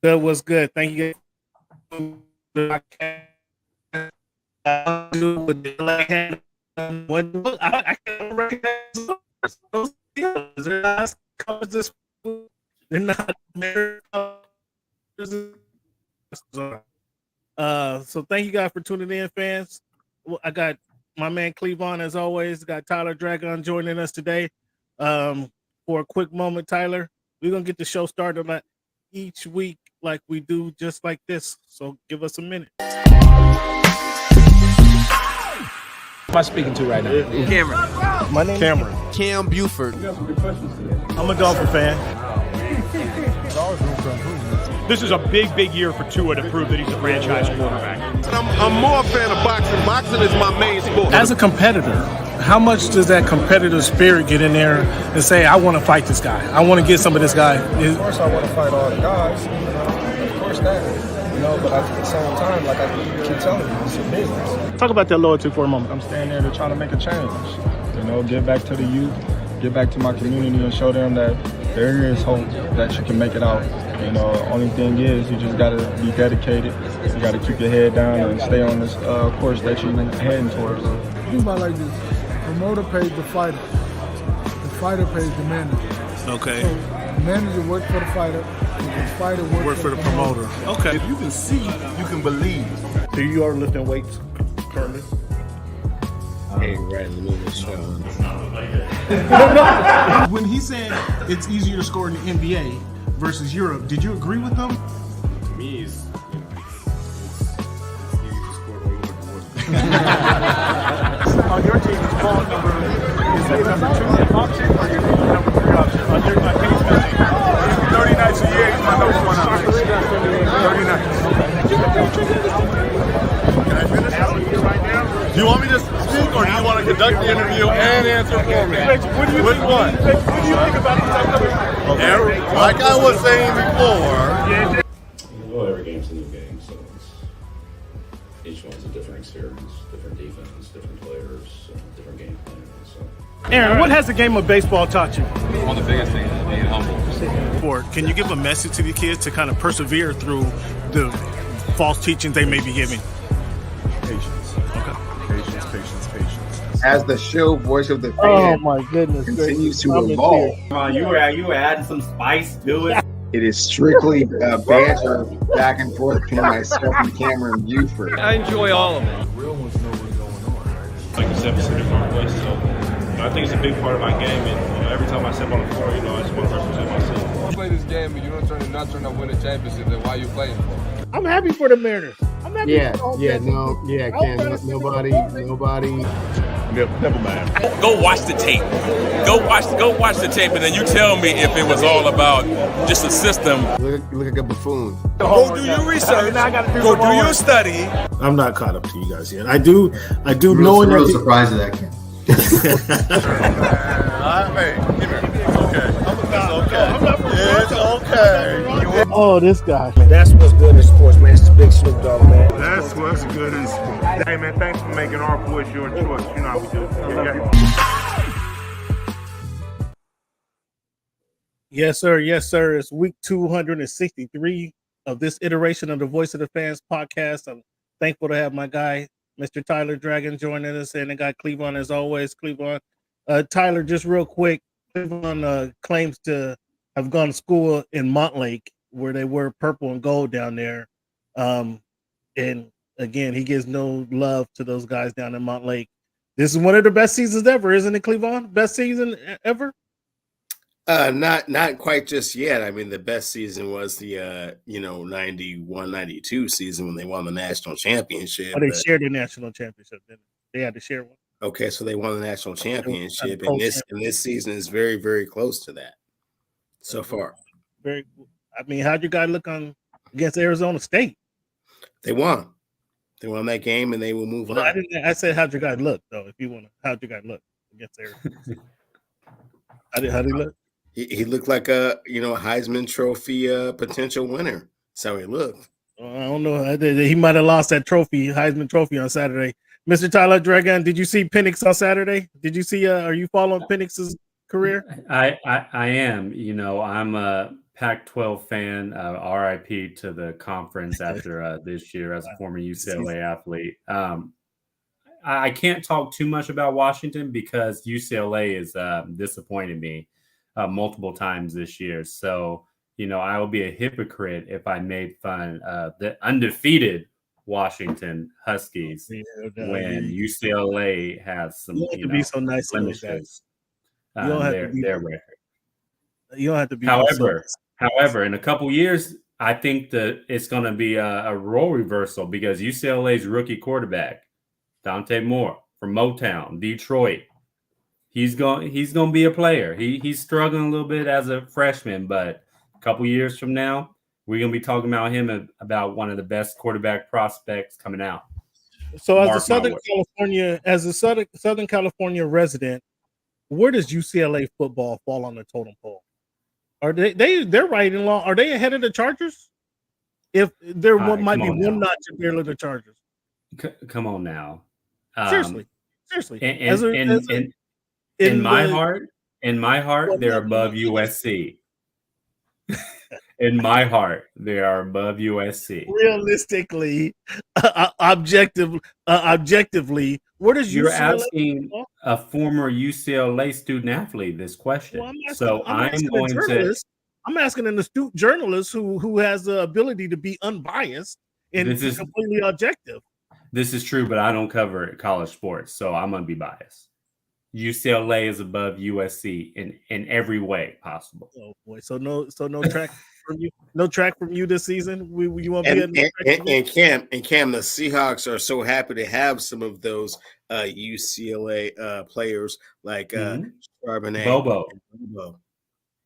Good was good. Thank you. I can't recognize those. They're not so thank you guys for tuning in, fans. Well, I got my man Cleavon as always. Got Tyler Dragon joining us today. For a quick moment, Tyler, we're gonna get the show started like each week, like we do, just like this. So give us a minute. Who am I speaking to right now? Cameron. My name is Cameron. Cam Buford. I'm a Dolphin fan. This is a big year for Tua to prove that he's a franchise quarterback. I'm more a fan of boxing. Boxing is my main sport. As a competitor, how much does that competitive spirit get in there and say, I want to fight this guy. I want to get some of this guy. Of course, I want to fight all the guys. Of course that. But at the same time, like I keep telling you, it's a business. Talk about that loyalty for a moment. I'm staying there to try to make a change. Give back to the youth, give back to my community and show them that there is hope that you can make it out. Only thing is you just got to be dedicated. You got to keep your head down and stay on this course that you're heading towards. Think about it like this. The promoter pays the fighter. The fighter pays the manager. Okay. So the manager works for the fighter. The fighter works for the promoter. Okay. If you can see, you can believe. So you are lifting weights currently? Hey, right in the middle of the show. When he said it's easier to score in the NBA versus Europe, did you agree with him? To me, it's easy to score when you look at On your team, is ball number, is it number 2 option or your number 3 option? On your team's team. 30 nights a year, he's my number 1 option. 30 nights. Can I finish right now? Do you want me to speak or do you want to conduct the interview and answer for me? What do you Which think? one? What do you think about these Okay. Like I was saying before. Well, every game's a new game, so each one's a different experience, different defense, different players, different game plan. So. Aaron, what has the game of baseball taught you? One of the biggest things is being humble. Can you give a message to the kids to kind of persevere through the false teachings they may be giving? Patience. Okay. Patience. As the show voice of the fan Oh my goodness! continues to I'm in evolve, tears. You were adding some spice to it. it is strictly banter back and forth between myself and Cameron Buford. I enjoy all of it. Real ones know what's going on, right? Like you said, Pacific Northwest, so I think it's a big part of my game, and every time I step on the floor, I just want to represent myself. You play this game and you don't turn to win a championship, then why are you playing for? I'm happy for the Mariners. I'm happy Yeah, for yeah, no, yeah, Cam, nobody. Never mind. Go watch the tape. Go watch the tape, and then you tell me if it was all about just a system. Look like a buffoon. Go do your research. Go do your study. I'm not caught up to you guys yet. I do Real, real surprised at that, Cam. Hey, give here. It's okay. Oh, this guy. That's what's good in sports, man. It's Big Snoop Dogg, man. That's what's good in sports. Hey, man, thanks for making our voice your choice. You know how we do. Yes, sir. Yes, sir. It's week 263 of this iteration of the Voice of the Fans podcast. I'm thankful to have my guy, Mr. Tyler Dragon, joining us, and I got Cleavon as always. Cleavon, Tyler, just real quick. Cleavon claims to have gone to school in Montlake, where they wear purple and gold down there. And again, he gives no love to those guys down in Montlake. This is one of the best seasons ever, isn't it, Cleavon? Best season ever? Not quite just yet. I mean, the best season was the 91-92 season when they won the national championship. Oh, they shared the national championship, didn't they? They had to share one. Okay, so they won the national championship, and this season is very, very close to that so far. Very. I mean, how'd you guys look on against Arizona State? They won. They won that game, and they will move on. I said, how'd you guys look though? If you want to, how'd you guys look against Arizona State? How'd he look? He looked like a Heisman Trophy potential winner. That's how he looked. I don't know. He might have lost that trophy, Heisman Trophy, on Saturday. Mr. Tyler Dragon, did you see Penix on Saturday? Did you see? Are you following Penix's career? I am. I'm a Pac-12 fan. RIP to the conference after this year as a former UCLA athlete. I can't talk too much about Washington because UCLA is disappointed me multiple times this year. So, I will be a hypocrite if I made fun of the undefeated Washington Huskies when UCLA has some, you don't have to be so nice to those guys. You don't have to be their record. You don't have to be. However, in a couple years, I think that it's going to be a role reversal because UCLA's rookie quarterback, Dante Moore from Motown, Detroit, he's going to be a player. He's struggling a little bit as a freshman, but a couple years from now, we're going to be talking about him about one of the best quarterback prospects coming out. So, as a Southern California resident, where does UCLA football fall on the totem pole? Are they're right in long? Are they ahead of the Chargers? If there might be one notch ahead of the Chargers. Come on now. Seriously. In my heart, they're above USC. In my heart, they are above USC. Realistically, objectively, where does you're UCLA asking a former UCLA student athlete this question? Well, I'm asking an astute journalist who has the ability to be unbiased and completely objective. This is true, but I don't cover college sports, so I'm going to be biased. UCLA is above USC in every way possible. Oh boy! So no track from you. No track from you this season. You want to be and Cam, the Seahawks are so happy to have some of those UCLA players like Charbonnet, Bobo.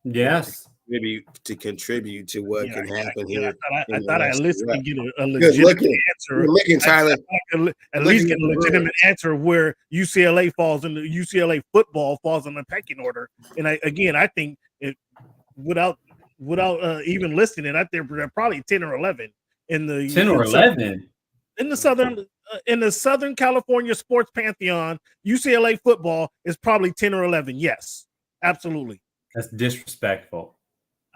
Yes. Maybe to contribute to what can happen here. I thought I at least could get a legitimate answer. Tyler. At least get a legitimate answer where UCLA falls in the UCLA football falls in the pecking order. And I think without even listing it, I think they're probably 10 or 11 in the 10 or 11 in the Southern California sports pantheon. UCLA football is probably 10 or 11. Yes, absolutely. That's disrespectful.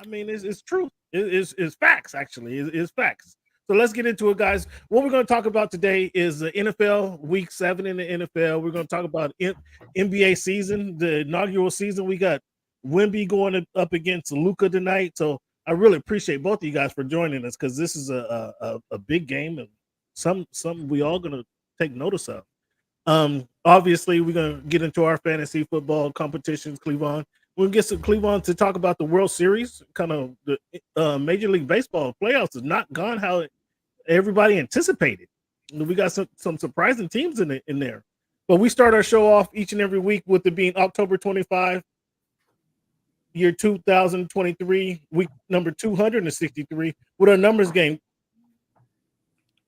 I mean, it's true. It's facts, actually. It's facts. So let's get into it, guys. What we're going to talk about today is the NFL, Week 7 in the NFL. We're going to talk about NBA season, the inaugural season. We got Wemby going up against Luka tonight. So I really appreciate both of you guys for joining us because this is a big game and something we all going to take notice of. Obviously, we're going to get into our fantasy football competitions, Cleavon. We'll get some Cleveland to talk about the World Series. Kind of the Major League Baseball playoffs has not gone how everybody anticipated. We got some surprising teams in there. But we start our show off each and every week with it being October 25, year 2023, week number 263, with our numbers game.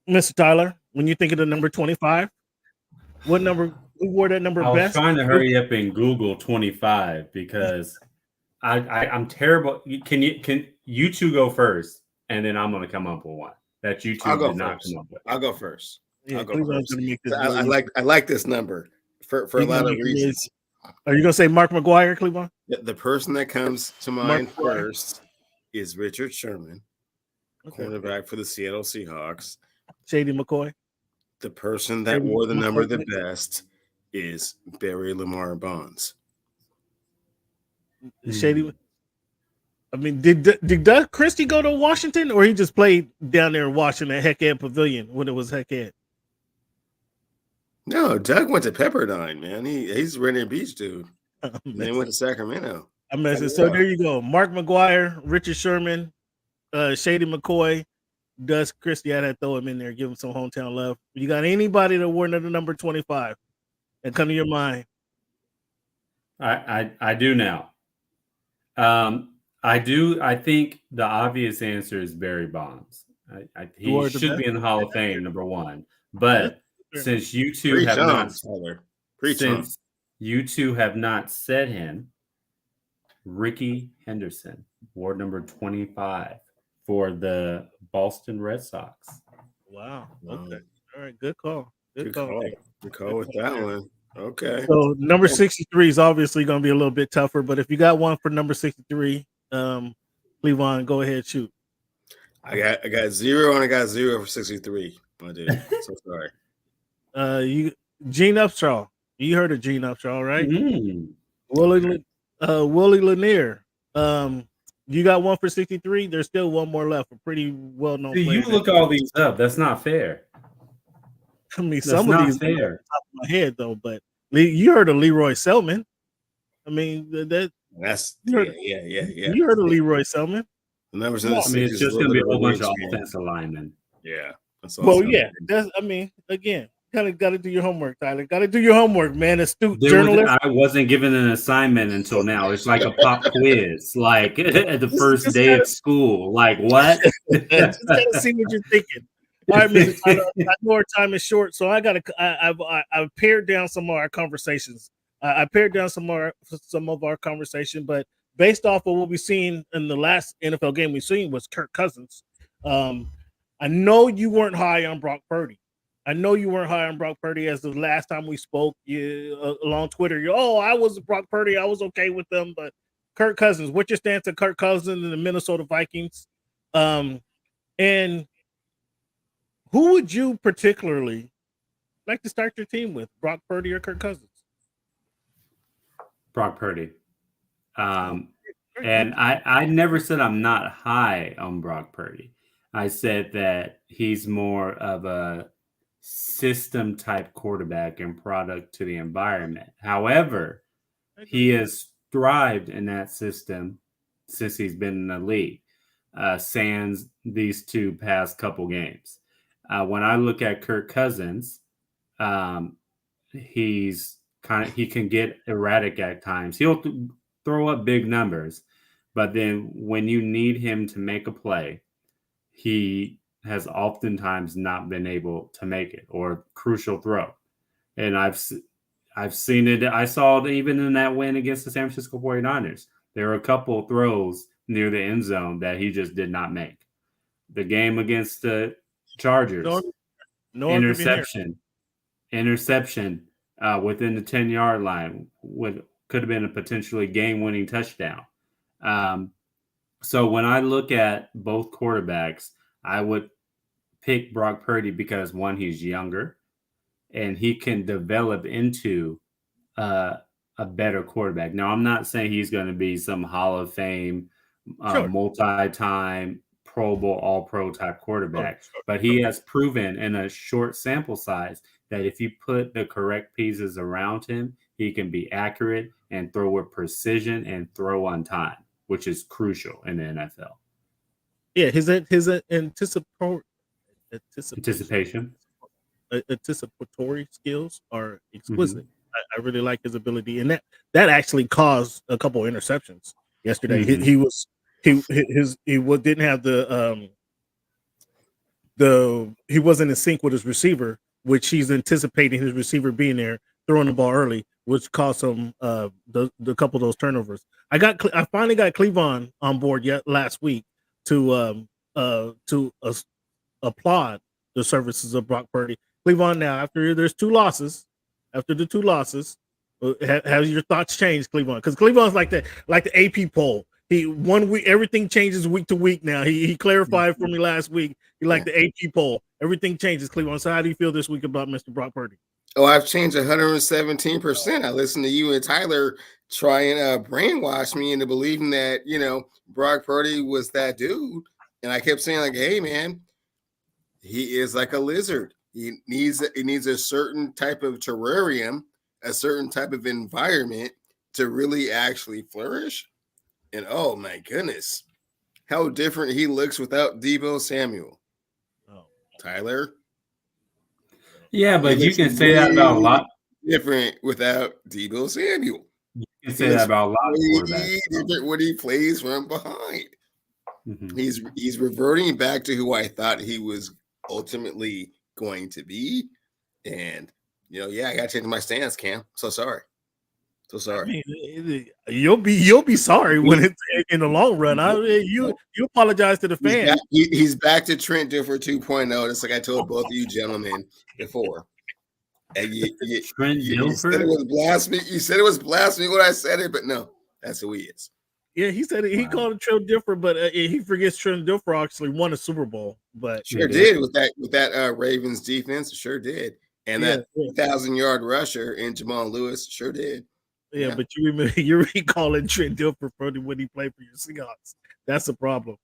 Mr. Tyler, when you think of the number 25, what number? Who wore that number best? I was trying to hurry up and Google 25 because I'm terrible. Can you two go first, and then I'm going to come up with one that you two did not come up with. I'll go first. Yeah, I'll go first. I like this number for a lot of reasons. Are you going to say Mark McGwire, Cleveland? The person that comes to mind first is Richard Sherman, cornerback for the Seattle Seahawks. Shady McCoy. The person that wore the number the best is Barry Lamar Bonds. Shady. I mean, did Doug Christie go to Washington, or he just played down there in Washington at Heckhead Pavilion when it was Heckhead? No, Doug went to Pepperdine, man. He's Rainier Beach dude. Then went to Sacramento. So there you go. Mark McGwire, Richard Sherman, Shady McCoy, Doug Christie. I had to throw him in there, give him some hometown love. You got anybody that wore the number 25 that come to your mind? I do now. I do. I think the obvious answer is Barry Bonds. He should be in the Hall of Fame, number one. But since you two have not said him, Ricky Henderson, ward number 25 for the Boston Red Sox. Wow. Okay. All right. Good call. Good call with that one. Okay. So number 63 is obviously going to be a little bit tougher, but if you got one for number 63, Cleavon, go ahead, shoot. I got 0 and I got 0 for 63. My dude, so sorry. Gene Upshaw. You heard of Gene Upshaw, right? Mm. Willie Lanier. You got 1 for 63. There's still one more left. A pretty well known. You look all these up. That's not fair. I mean, That's some of these fair. are off the top of my head though. But you heard of Leroy Selman? I mean, that's yeah. You heard of Leroy Selman? The numbers. It's just going to be a whole bunch of offensive linemen. Yeah. Well, yeah. Again, kind of got to do your homework, Tyler. Got to do your homework, man. Astute journalist. I wasn't given an assignment until now. It's like a pop quiz, like at the first day of school. Like what? Just gotta see what you're thinking. All right, Mr. Tyler, I know our time is short, so I've pared down some of our conversations. I pared down some of our conversation, but based off of what we've seen in the last NFL game we've seen was Kirk Cousins. I know you weren't high on Brock Purdy. I know you weren't high on Brock Purdy as the last time we spoke along Twitter. I was Brock Purdy. I was okay with them, but Kirk Cousins, what's your stance on Kirk Cousins and the Minnesota Vikings? And who would you particularly like to start your team with, Brock Purdy or Kirk Cousins? Brock Purdy. And I never said I'm not high on Brock Purdy. I said that he's more of a system type quarterback and product to the environment. However, he has thrived in that system since he's been in the league, sans these 2 past couple games. When I look at Kirk Cousins, he can get erratic at times. He'll throw up big numbers, but then when you need him to make a play, he has oftentimes not been able to make it, or crucial throw. And I've seen it. I saw it even in that win against the San Francisco 49ers. There were a couple throws near the end zone that he just did not make. The game against the Chargers, interception within the 10-yard line could have been a potentially game-winning touchdown. So when I look at both quarterbacks, I would pick Brock Purdy because, one, he's younger and he can develop into a better quarterback. Now, I'm not saying he's going to be some Hall of Fame, multi-time Pro Bowl, All-Pro type quarterback, but he has proven in a short sample size that if you put the correct pieces around him, he can be accurate and throw with precision and throw on time, which is crucial in the NFL. Yeah, his anticipatory skills are exquisite. I really like his ability, and that actually caused a couple of interceptions yesterday. He didn't have he wasn't in sync with his receiver, which he's anticipating his receiver being there, throwing the ball early, which caused him the couple of those turnovers. I finally got Cleavon on board last week to applaud the services of Brock Purdy. Cleavon, now after the 2 losses, have your thoughts changed, Cleavon? Because Cleavon's like the AP poll. He 1 week, everything changes week to week now. He clarified for me last week. He liked the AP poll. Everything changes, Cleavon. So how do you feel this week about Mr. Brock Purdy? Oh, I've changed 117%. I listened to you and Tyler try and brainwash me into believing that, Brock Purdy was that dude. And I kept saying, like, hey, man, he is like a lizard. He needs a certain type of terrarium, a certain type of environment to really actually flourish. And oh my goodness, how different he looks without Deebo Samuel. Oh, Tyler. Yeah, but you can say that about a lot. Different without Deebo Samuel. You can say that about a lot of quarterbacks. Different when he plays from behind. He's reverting back to who I thought he was ultimately going to be. And I gotta change my stance, Cam. So sorry. I mean, you'll be sorry when it's in the long run. You apologize to the fans. He's back to Trent Dilfer 2.0. Just like I told both of you gentlemen before. And Trent Dilfer? You said it was blasphemy. You said it was blasphemy when I said it, but no, that's who he is. Yeah, he said he called it Trent Dilfer, but he forgets Trent Dilfer actually won a Super Bowl. But Sure did with that Ravens defense. Sure did, and that 1,000-yard rusher in Jamal Lewis. Sure did. Yeah, but you remember you're recalling Trent Dilfer when he played for your Seahawks. That's the problem.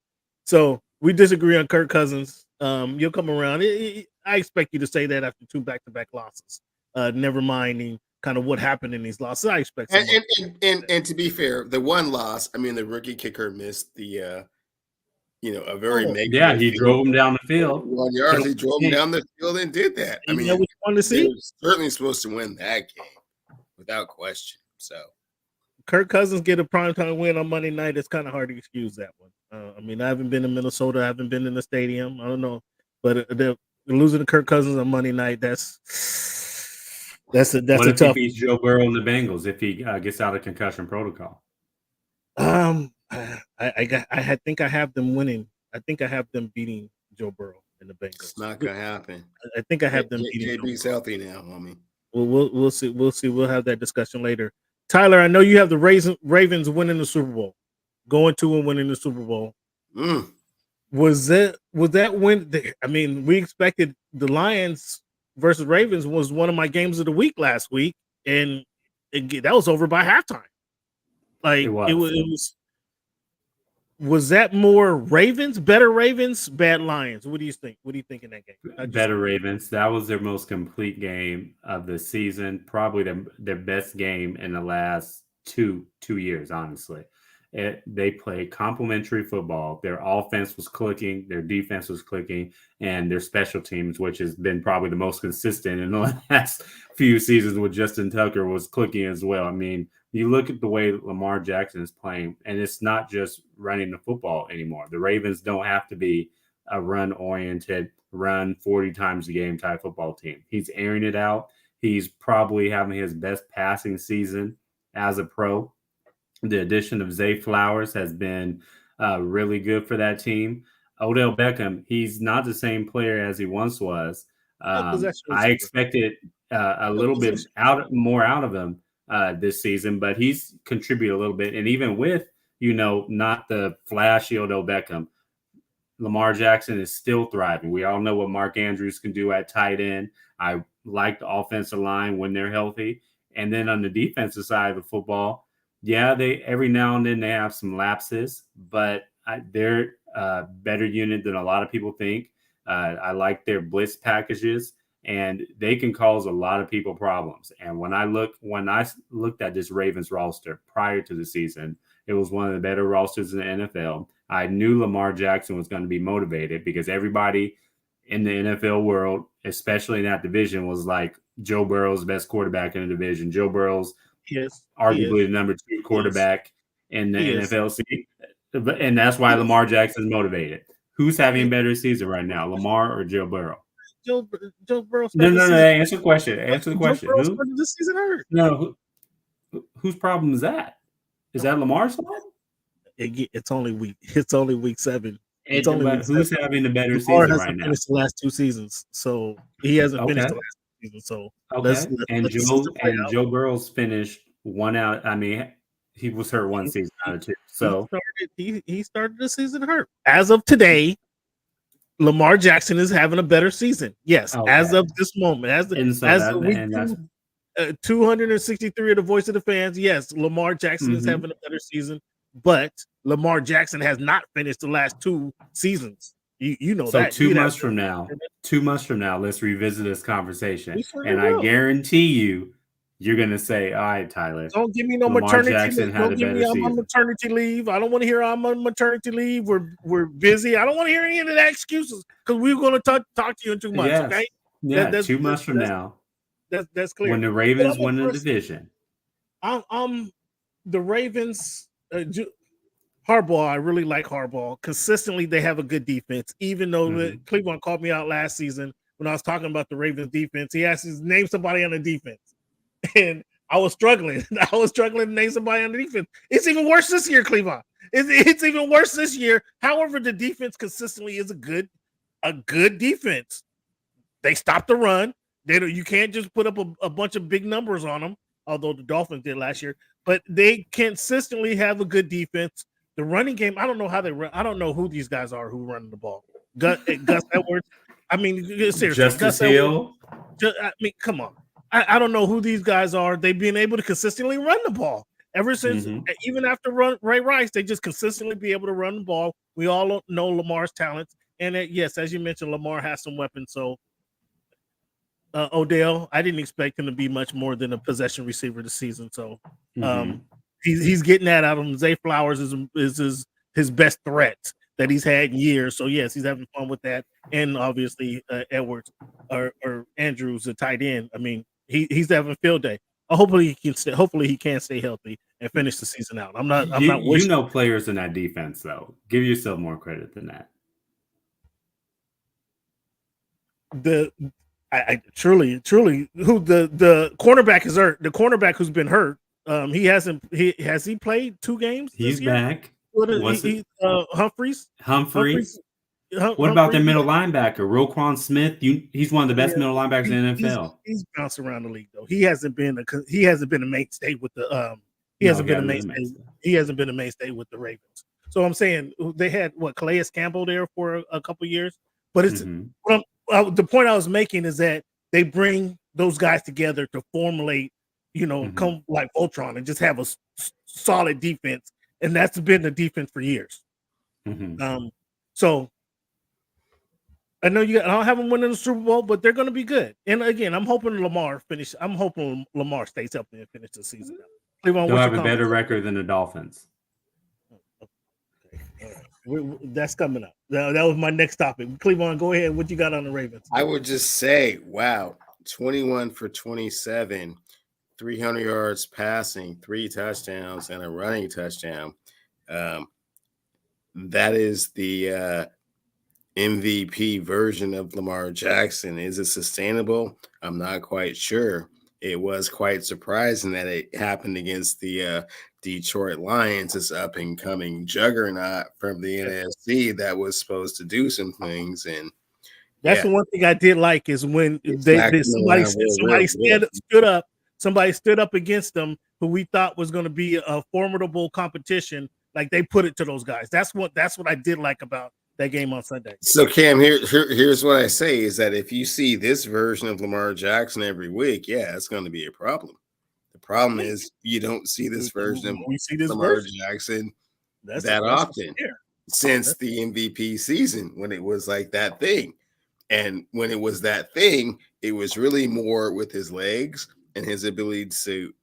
So we disagree on Kirk Cousins. You'll come around. I expect you to say that after 2 back-to-back losses. Never minding kind of what happened in these losses. I expect. And to be fair, the one loss. I mean, the rookie kicker missed the. A very he drove him down the field. 1 yard. He drove him down the field and did that. I mean, what you want to see? They were certainly supposed to win that game without question. So, Kirk Cousins get a primetime win on Monday night. It's kind of hard to excuse that one. I mean, I haven't been in Minnesota. I haven't been in the stadium. I don't know, but they're losing to Kirk Cousins on Monday night. That's what a if tough. He beats Joe Burrow and the Bengals if he gets out of concussion protocol? I think I have them winning. I think I have them beating Joe Burrow and the Bengals. It's not gonna happen. I think I have them beating. JB's healthy now, homie. Well, we'll see. We'll see. We'll have that discussion later. Tyler, I know you have the Ravens winning the Super Bowl, going to and winning the Super Bowl. Was that win? I mean, we expected the Lions versus Ravens was one of my games of the week last week, and that was over by halftime. Like it was. Was that more Ravens, better Ravens, bad Lions? What do you think? What do you think in that game? Better Ravens. That was their most complete game of the season. Probably their best game in the last two years, honestly. They played complementary football. Their offense was clicking, their defense was clicking, and their special teams, which has been probably the most consistent in the last few seasons with Justin Tucker, was clicking as well. I mean, you look at the way Lamar Jackson is playing, and it's not just running the football anymore. The Ravens don't have to be a run-oriented, run 40 times a game type football team. He's airing it out. He's probably having his best passing season as a pro. The addition of Zay Flowers has been really good for that team. Odell Beckham, he's not the same player as he once was. I expected a little bit more out of him this season, but he's contributed a little bit. And even with, not the flashy Odell Beckham, Lamar Jackson is still thriving. We all know what Mark Andrews can do at tight end. I like the offensive line when they're healthy. And then on the defensive side of the football, they every now and then they have some lapses, but they're a better unit than a lot of people think. I like their blitz packages, and they can cause a lot of people problems. And when I looked at this Ravens roster prior to the season, it was one of the better rosters in the NFL. I knew Lamar Jackson was going to be motivated because everybody in the NFL world, especially in that division, was like Joe Burrow's best quarterback in the division. Joe Burrow's arguably the number 2 quarterback in the NFL. And that's why Lamar Jackson is motivated. Who's having a better season right now, Lamar or Joe Burrow? Joe Burrow. No. Answer the question. Answer the question. Joe Burrow this season hurt. No. Whose problem is that? Is that Lamar's fault? It's only week 7. Who's having the better Lamar season right now? Finished the last 2 seasons, so he hasn't finished the last 2 seasons. So Joe Burrow's finished 1 out. I mean, he was hurt 1 season out of 2. So he started the season hurt. As of today, Lamar Jackson is having a better season. Yes, as of this moment, as of week 263 of the Voice of the Fans. Yes, Lamar Jackson is having a better season, but Lamar Jackson has not finished the last 2 seasons. You know that. So 2 months from now, let's revisit this conversation, and I guarantee you're going to say, all right, Tyler. Don't give me no maternity leave. Don't give me I'm on maternity leave. I don't want to hear I'm on maternity leave. We're busy. I don't want to hear any of that excuses because we're going to talk to you in 2 months, okay? Yeah, 2 months from now. That's clear. When the Ravens win the division. The Ravens, Harbaugh, I really like Harbaugh. Consistently, they have a good defense, even though Cleveland called me out last season when I was talking about the Ravens defense. He asked me to name somebody on the defense. And I was struggling. To name somebody on the defense. It's even worse this year, Cleveland. It's even worse this year. However, the defense consistently is a good defense. They stop the run. You can't just put up a bunch of big numbers on them, although the Dolphins did last year. but they consistently have a good defense. The running game, I don't know how they run. I don't know who these guys are who running the ball. Gus Edwards. I mean, seriously, Justice Gus Edwards. Hill. I mean, come on. I don't know who these guys are. They've been able to consistently run the ball ever since, even after Ray Rice, they just consistently be able to run the ball. We all know Lamar's talents. And yes, as you mentioned, Lamar has some weapons. So Odell, I didn't expect him to be much more than a possession receiver this season. So he's getting that out of him. Zay Flowers is his best threat that he's had in years. So yes, he's having fun with that. And obviously Edwards or Andrews, the tight end. I mean, he's having a field day. Hopefully he can stay healthy and finish the season out. I'm not wishing. You know players in that defense though. Give yourself more credit than that. I truly who the cornerback is hurt. The cornerback who's been hurt. Has he played 2 games? He's back. Humphreys. What about the middle linebacker, Roquan Smith? He's one of the best middle linebackers in the NFL. He's bounced around the league though. He hasn't been a mainstay with the he hasn't been a mainstay with the Ravens. So I'm saying they had Calais Campbell there for a couple years, but it's the point I was making is that they bring those guys together to formulate, come like Voltron and just have a solid defense, and that's been the defense for years. So I know I don't have them winning the Super Bowl, but they're going to be good. And again, I'm hoping Lamar stays healthy and finish the season. They'll have a better record than the Dolphins. That's coming up. That was my next topic. Cleveland, go ahead. What you got on the Ravens? I would just say, wow, 21 for 27, 300 yards passing, 3 touchdowns, and a running touchdown. That is the MVP version of Lamar Jackson. Is it sustainable? I'm not quite sure. It was quite surprising that it happened against the Detroit Lions, this up and coming juggernaut from the NFC that was supposed to do some things. And that's the one thing I did like is when somebody stood up against them who we thought was going to be a formidable competition. Like they put it to those guys. That's what I did like about that game on Sunday. So Cam, here's what I say is that if you see this version of Lamar Jackson every week, it's going to be a problem. The problem is you don't see this version of Lamar Jackson that often since the MVP season when it was like that thing. And when it was that thing, it was really more with his legs and his ability to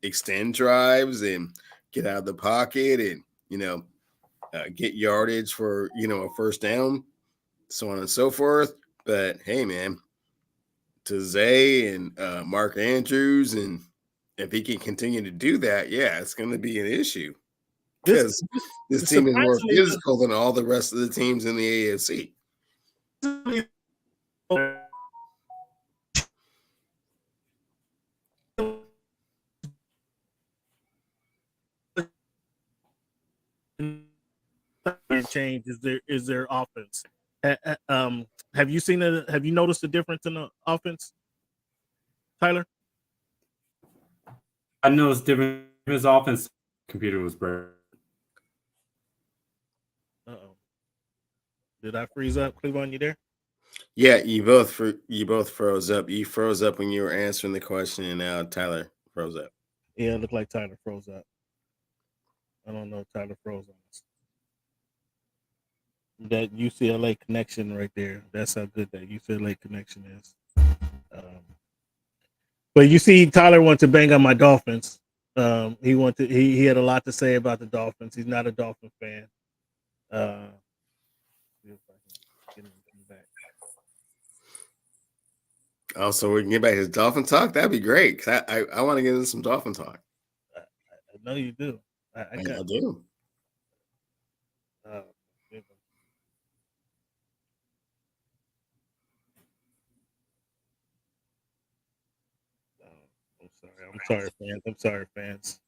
extend drives and get out of the pocket and, get yardage for, a first down, so on and so forth. But hey, man, to Zay and Mark Andrews, and if he can continue to do that, it's going to be an issue because this team is more physical than all the rest of the teams in the AFC. Change is their offense. Have you seen it? Have you noticed the difference in the offense, Tyler? I noticed different. His offense computer was broken. Did I freeze up, Cleveland? You there? Yeah, you both froze up. You froze up when you were answering the question, and now Tyler froze up. Yeah, it looked like Tyler froze up. I don't know if Tyler froze on us. That UCLA connection right there. That's how good that UCLA connection is. But you see, Tyler wanted to bang on my Dolphins. He had a lot to say about the Dolphins. He's not a Dolphin fan. So we can get back to his Dolphin talk. That'd be great. Cause I want to get into some Dolphin talk. I know you do. I do. I'm sorry, fans. I'm sorry, fans.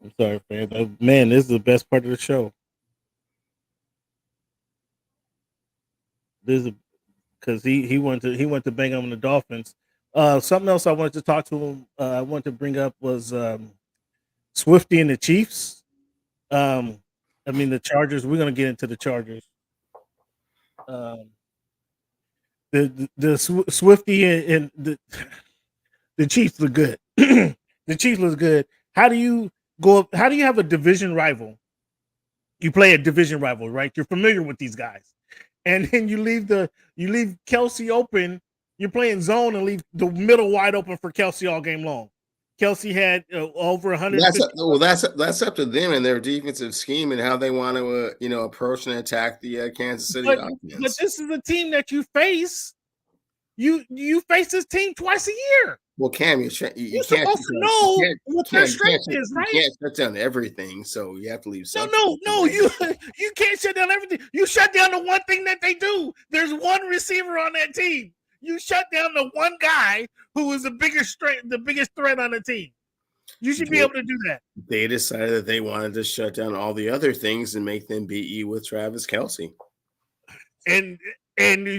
I'm sorry, fans. Man, this is the best part of the show. because he went to bang on the Dolphins. Something else I wanted to talk to him. I wanted to bring up was Swifty and the Chiefs. I mean the Chargers. We're gonna get into the Chargers. The Swifty and the Chiefs look good. The Chiefs look good. How do you have a division rival? You play a division rival, right? You're familiar with these guys, and then you leave Kelsey open. You're playing zone and leave the middle wide open for Kelsey all game long. Kelsey had over 100. That's up to them and their defensive scheme and how they want to approach and attack the Kansas City offense. But this is a team that you face. You face this team twice a year. Well, Cam, you're supposed to know what their strength is, right? You can't shut down everything, so you have to leave something. No, you can't shut down everything. You shut down the one thing that they do. There's one receiver on that team. You shut down the one guy who is the biggest threat on the team. You should be able to do that. They decided that they wanted to shut down all the other things and make them beat you with Travis Kelce. And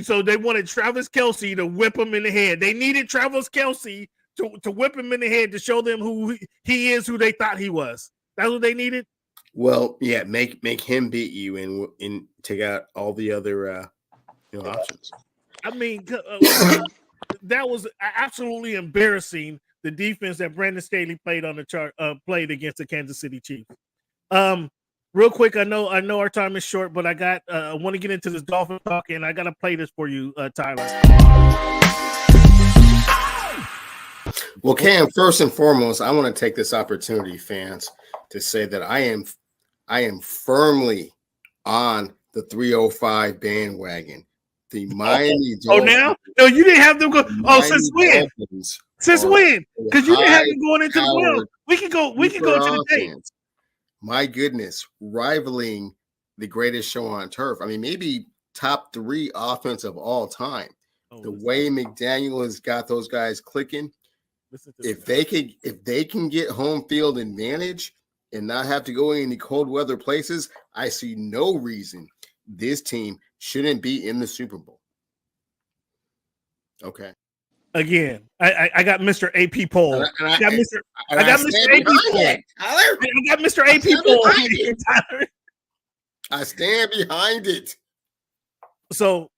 so they wanted Travis Kelce to whip him in the head. They needed Travis Kelce to whip him in the head to show them who he is, who they thought he was. That's what they needed. Well, yeah, make him beat you and take out all the other options. I mean, that was absolutely embarrassing. The defense that Brandon Staley played on the played against the Kansas City Chiefs. Real quick, I know our time is short, but I want to get into this Dolphin talk, and I got to play this for you, Tyler. Well, Cam, first and foremost, I want to take this opportunity, fans, to say that I am firmly on the 305 bandwagon. The Miami Dolphins. Oh, now? No, you didn't have them go. Since when? Since when? Because you didn't have them going into the playoffs. We can go to the tape. My goodness, rivaling the greatest show on turf. I mean, maybe top 3 offense of all time. The way McDaniel has got those guys clicking. If they can get home field advantage and not have to go any cold weather places, I see no reason this team shouldn't be in the Super Bowl. Okay. Again, I got Mr. AP poll. I got Mr. AP poll. I got Mr. AP poll. I stand behind it. So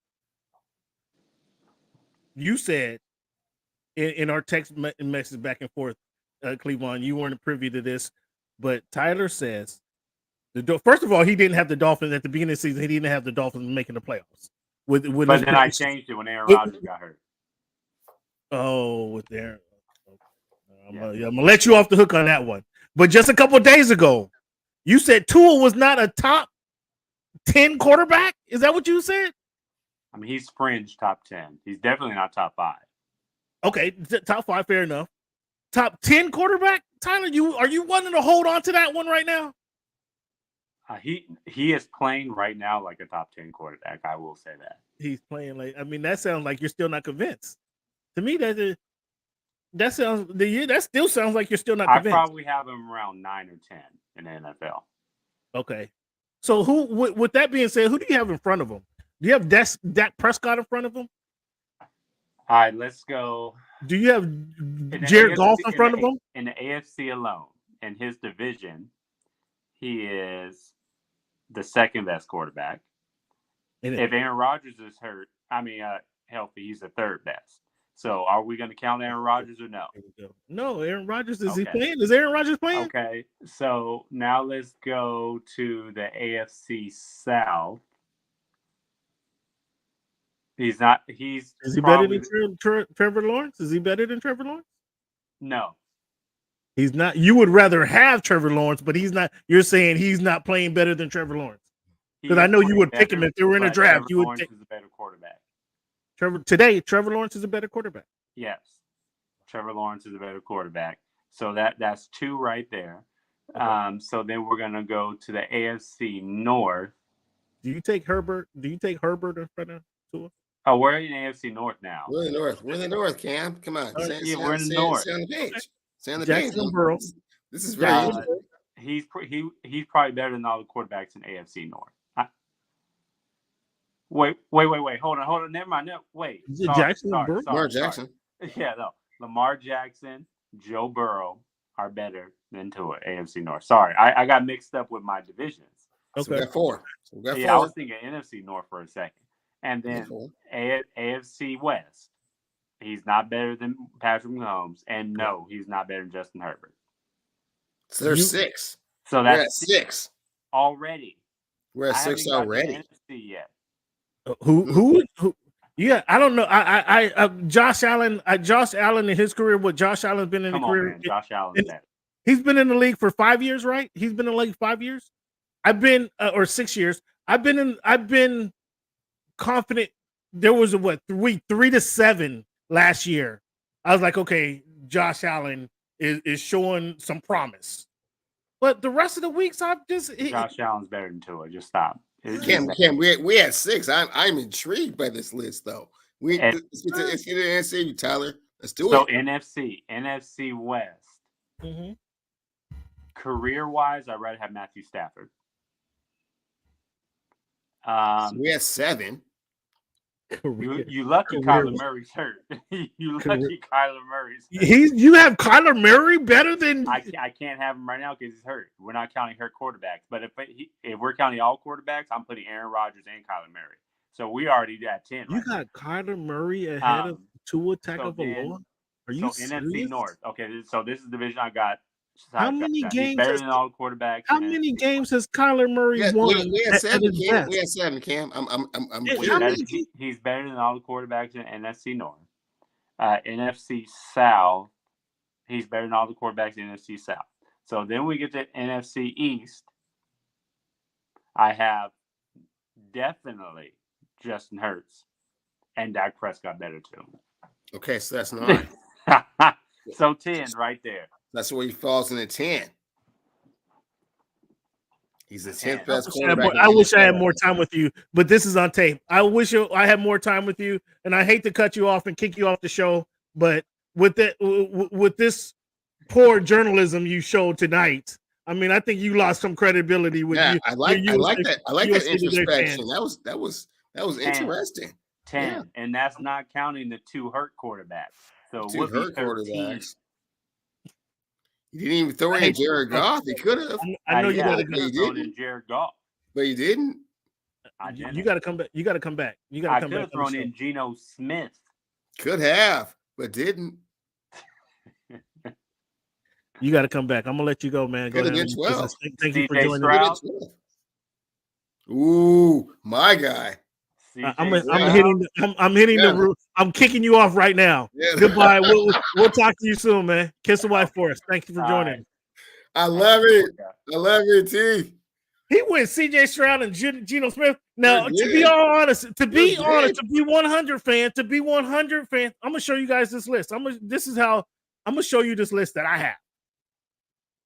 you said in our text message back and forth, Cleveland, you weren't privy to this, but Tyler says first of all, he didn't have the Dolphins at the beginning of the season. He didn't have the Dolphins making the playoffs. But then I changed it when Aaron Rodgers got hurt. Oh, with Aaron. I'm gonna let you off the hook on that one. But just a couple of days ago, you said Tua was not a top 10 quarterback. Is that what you said? I mean, he's fringe top 10. He's definitely not top 5. Okay, top 5, fair enough. Top 10 quarterback, Tyler. Are you wanting to hold on to that one right now? He is playing right now like a top 10 quarterback. I will say that he's playing like. I mean, that sounds like you're still not convinced. To me, that still sounds like you're still not convinced. I probably have him around 9 or 10 in the NFL. Okay, so who? With that being said, who do you have in front of him? Do you have Dak Prescott in front of him? All right, let's go. Do you have Jared Goff in front of him? In the AFC alone, in his division, he is the second best quarterback. If Aaron Rodgers is healthy, he's the third best. So are we going to count Aaron Rodgers or no? No, Aaron Rodgers, is he playing? Is Aaron Rodgers playing? Okay, so now let's go to the AFC South. He's not. Is he better than Trevor Lawrence? Is he better than Trevor Lawrence? No. He's not. You would rather have Trevor Lawrence, but he's not. You're saying he's not playing better than Trevor Lawrence? Because I know you would pick him if they were in a draft. You would pick. Is a better quarterback. Trevor Lawrence is a better quarterback. Yes, Trevor Lawrence is a better quarterback. So that's 2 right there. Okay. So then we're gonna go to the AFC North. Do you take Herbert? Do you take Herbert in front of Tua? Oh, we're in AFC North now. We're in the North. We're in the North, Cam. Come on. We're in the North. Stay on the page. Stay on the Jacksonville. page. This is very interesting. He's probably better than all the quarterbacks in AFC North. Wait. Hold on. Never mind. No, wait. Is it Jackson Burrow? Lamar Jackson. Yeah, no. Lamar Jackson, Joe Burrow are better than Tua, AFC North. Sorry, I got mixed up with my divisions. So we got four. I was thinking NFC North for a second. And then AFC West. He's not better than Patrick Mahomes. And no, he's not better than Justin Herbert. So there's 6. So that's 6 already. We're at 6 already. NFC yet. Who? Yeah, I don't know. I Josh Allen in his career. What Josh Allen's been in the career? Man, Josh Allen's better. He's been in the league for 5 years, right? He's been in the league 5 years. I've been or 6 years. I've been confident. There was a 3 to 7 last year. I was like, okay, Josh Allen is showing some promise. But the rest of the weeks, Josh Allen's better than Tua. Just stop. Cam, we had 6. I'm intrigued by this list, though. Let's get to the NFC, Tyler. Let's do it. So NFC West. Mm-hmm. Career-wise, I'd rather have Matthew Stafford. So we had 7. You lucky Kyler Murray's hurt. Kyler Murray's hurt. You have Kyler Murray better than I can't have him right now because he's hurt. We're not counting hurt quarterbacks. But if we're counting all quarterbacks, I'm putting Aaron Rodgers and Kyler Murray. So we already at 10. You got Kyler Murray ahead of Tua Tagovailoa. Are you serious? NFC North? Okay, so this is the division I got. How many games? Better than all quarterbacks. How many games has Kyler Murray won? We had 7, Cam. We had 7, Cam. He's better than all the quarterbacks in NFC North. NFC South, he's better than all the quarterbacks in NFC South. So then we get to NFC East. I have definitely Justin Hurts and Dak Prescott better too. Okay, so that's 9. So 10 right there. That's where he falls in the 10. He's the 10th best quarterback. I wish I had more time with you, but this is on tape. I wish I had more time with you, and I hate to cut you off and kick you off the show, but with this poor journalism you showed tonight, I mean, I think you lost some credibility with you. I like that. I like that introspection. That was interesting. 10, and that's not counting the 2 hurt quarterbacks. So 2 hurt quarterbacks. He didn't even throw in Jared Goff. He could have. I know you got to throw in Jared Goff, but he didn't. You got to come back. You got to come back. I could have thrown in Geno Smith. Could have, but didn't. You got to come back. I'm gonna let you go, man. Go ahead. 12. Thank you for joining us. Ooh, my guy. I'm hitting the roof. I'm kicking you off right now. Yeah. Goodbye. We'll talk to you soon, man. Kiss the wife for us. Thank you for joining. I love it. I love it, T. He went CJ Stroud and Geno Smith. Now, to be honest, to be 100 fan, I'm gonna show you guys this list. I'm gonna show you this list that I have.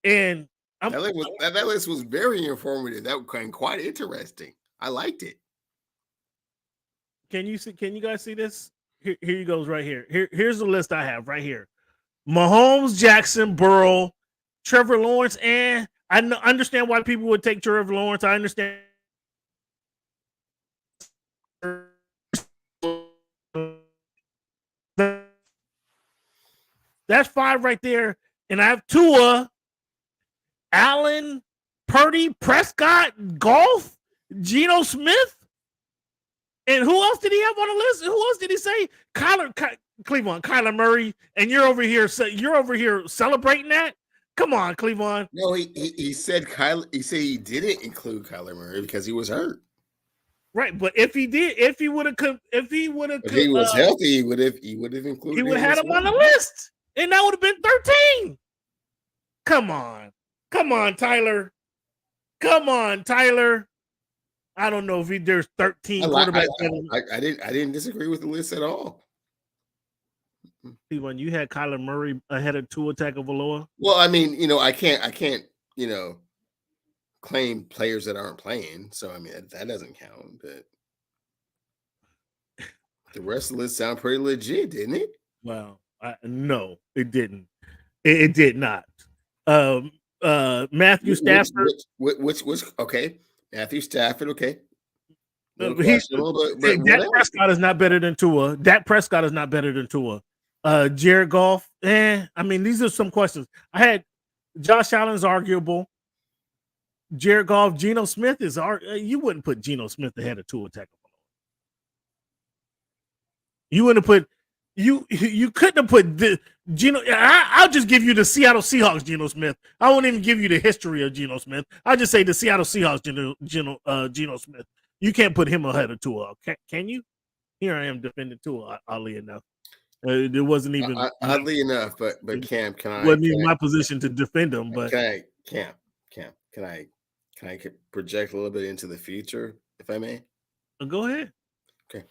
And that list was very informative. That was quite interesting. I liked it. Can you guys see this? Here you goes right here. Here's the list I have right here. Mahomes, Jackson, Burrow, Trevor Lawrence, and I understand why people would take Trevor Lawrence. I understand. That's 5 right there. And I have Tua, Allen, Purdy, Prescott, Golf, Geno Smith. And who else did he have on the list? Who else did he say? Kyler Murray, and you're over here celebrating that? Come on, Cleveland. No, he said Kyler. He said he didn't include Kyler Murray because he was hurt. Right, but if he was healthy, he would have included. He would have had him on the list, and that would have been 13. Come on, Tyler. Come on, Tyler. I don't know if there's 13 quarterbacks. I didn't disagree with the list at all. When you had Kyler Murray ahead of Tua Tagovailoa. Well, I mean, I can't, claim players that aren't playing. So I mean, that doesn't count. But the rest of the list sound pretty legit, didn't it? Well, no, it didn't. It did not. Matthew Stafford. Which okay. Matthew Stafford, okay. questionable, but Dak whatever. Prescott is not better than Tua. Dak Prescott is not better than Tua. Jared Goff, I mean, these are some questions. I had Josh Allen's arguable. Jared Goff, Geno Smith is you wouldn't put Geno Smith ahead of Tua Tagovailoa. You wouldn't have put you couldn't have put Geno. I'll just give you the Seattle Seahawks Geno Smith. I won't even give you the history of Geno Smith. I'll just say the Seattle Seahawks Geno Smith. You can't put him ahead of Tua. Can you? Here I am defending Tua, oddly enough. It wasn't even oddly enough, but Cam, wasn't even my position to defend him. But Cam, can I project a little bit into the future, if I may? Go ahead. Okay.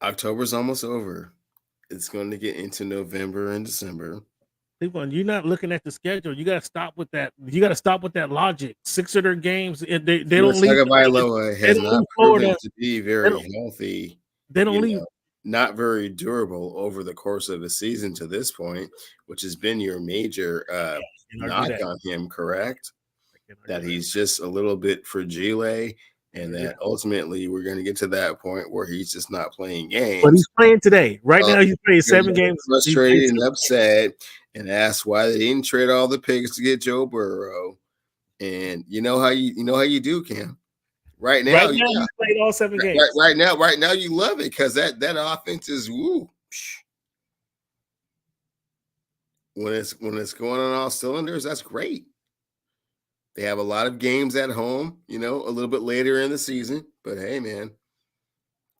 October's almost over. It's going to get into November and December. You're not looking at the schedule. You got to stop with that. You got to stop with that logic. 6 of their games, they don't leave. Tagovailoa has not proven to be very healthy. They don't leave. Not very durable over the course of the season to this point, which has been your major knock on him, correct? That he's just a little bit fragile, and that ultimately we're going to get to that point where he's just not playing games. But he's playing today. Right now, he's playing 7 games. Frustrated and upset, and asked why they didn't trade all the picks to get Joe Burrow. And you know how you do, Cam. Right now, you played all 7 games. Right now, you love it because that offense is woo. When it's going on all cylinders, that's great. They have a lot of games at home, a little bit later in the season. But hey, man,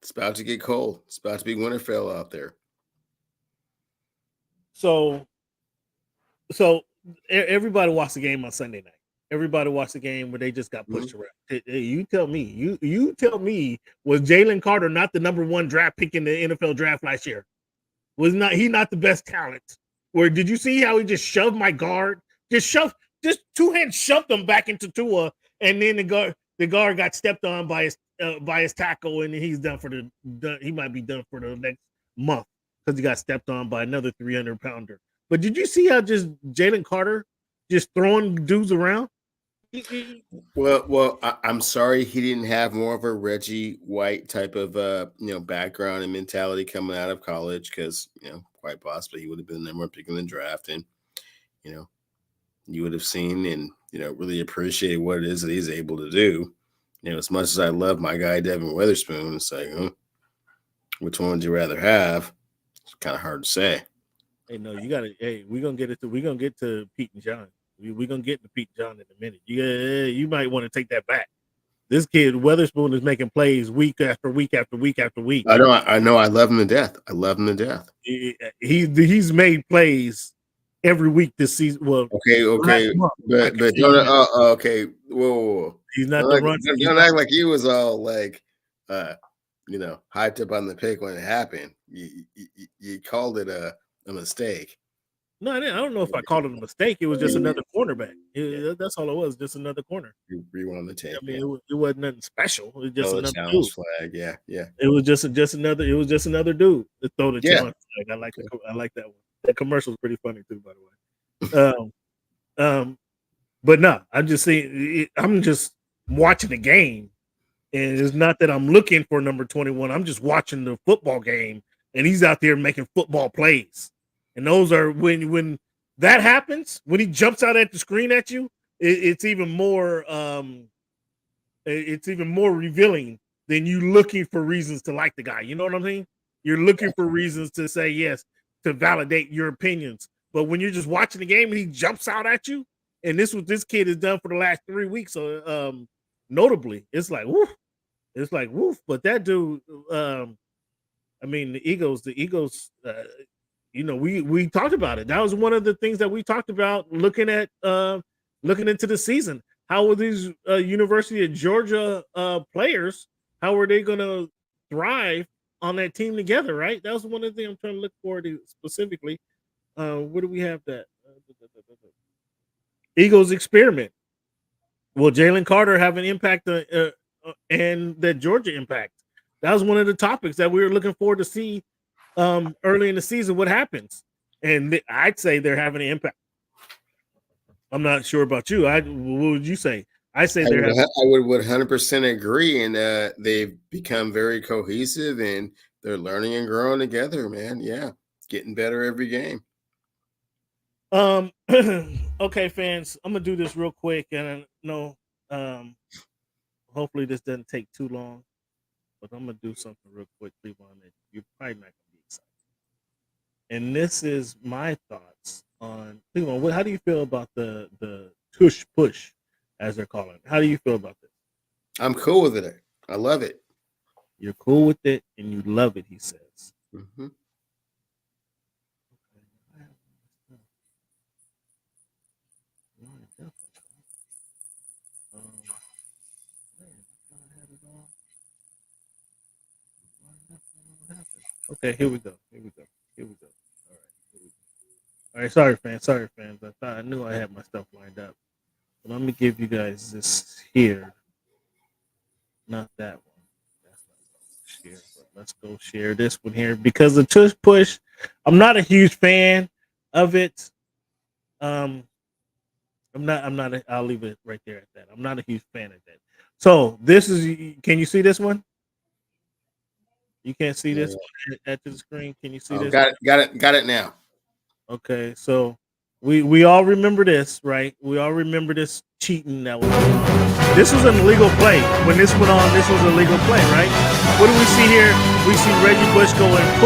it's about to get cold. It's about to be Winterfell out there. So everybody watched the game on Sunday night. Everybody watched the game where they just got pushed around. You tell me, you tell me, was Jalen Carter not the number 1 draft pick in the NFL draft last year? Was he not the best talent? Or did you see how he just shoved my guard? Just 2 hands shoved him back into Tua, and then the guard got stepped on by his tackle, and he's he might be done for the next month because he got stepped on by another 300-pounder. But did you see how just Jalen Carter just throwing dudes around? Well, I'm sorry he didn't have more of a Reggie White type of background and mentality coming out of college, because quite possibly he would have been the number 1 pick in the draft, and you would have seen and really appreciate what it is that he's able to do. As much as I love my guy Devin Witherspoon, it's like, which one would you rather have? It's kind of hard to say. Hey, no, you gotta. Hey, we're gonna get to Pete and John. We're gonna get to Pete and John in a minute. You might want to take that back. This kid Witherspoon is making plays week after week after week after week. I know. I love him to death. He's made plays every week this season. Well, okay, but don't. Okay, whoa. He's not the run. Don't act like he was all like, hyped up on the pick when it happened. You called it a mistake. No, I don't know if I called it a mistake. It was just another cornerback. That's all it was, just another corner. Rewind the tape. I mean, it wasn't nothing special. It was just another challenge dude. Flag. Yeah. It was just another. It was just another dude to throw the challenge flag. I like that one. That commercial is pretty funny too, by the way. But no, I'm just saying. I'm just watching the game, and it's not that I'm looking for number 21. I'm just watching the football game, and he's out there making football plays. And those are when that happens, when he jumps out at the screen at you, it's even more revealing than you looking for reasons to like the guy. You know what I mean? You're looking for reasons to say yes, to validate your opinions. But when you're just watching the game and he jumps out at you, and this is what this kid has done for the last 3 weeks, so notably, it's like woof. It's like woof. But that dude, I mean, the Eagles. We talked about it. That was one of the things that we talked about looking into the season. How were these University of Georgia players? How are they going to thrive on that team together? Right. That was one of the things I'm trying to look forward to specifically. Where do we have that? Eagles experiment. Will Jalen Carter have an impact and that Georgia impact? That was one of the topics that we were looking forward to see. Early in the season, what happens? And I'd say they're having an impact. I'm not sure about you. What would you say? I say I they're would 100% agree, and they've become very cohesive, and they're learning and growing together, man. Yeah, getting better every game. Okay, fans, I'm gonna do this real quick, and I know hopefully this doesn't take too long, but I'm gonna do something real quick, Cleveland, that you're probably not gonna be excited. And this is my thoughts on Cleveland. How do you feel about the Tush Push, as they're calling it? How do you feel about this? I'm cool with it. I love it. You're cool with it and you love it, he says. Mm-hmm. Okay, here we go. Here we go. Here we go. All right. Here we go. All right. Sorry, fans. Sorry, fans. I knew I had my stuff lined up. But let me give you guys this here. Not that one. That's not share. But let's go share this one here because the Tush Push. I'm not a huge fan of it. I'm not. I'll leave it right there at that. I'm not a huge fan of that. So this is. Can you see this one? You can't see this at the screen. Can you see this? Got it now. Okay, so we all remember this, right? We all remember this cheating that was going on. This was an illegal play. When this went on, this was a legal play, right? What do we see here? We see Reggie Bush go and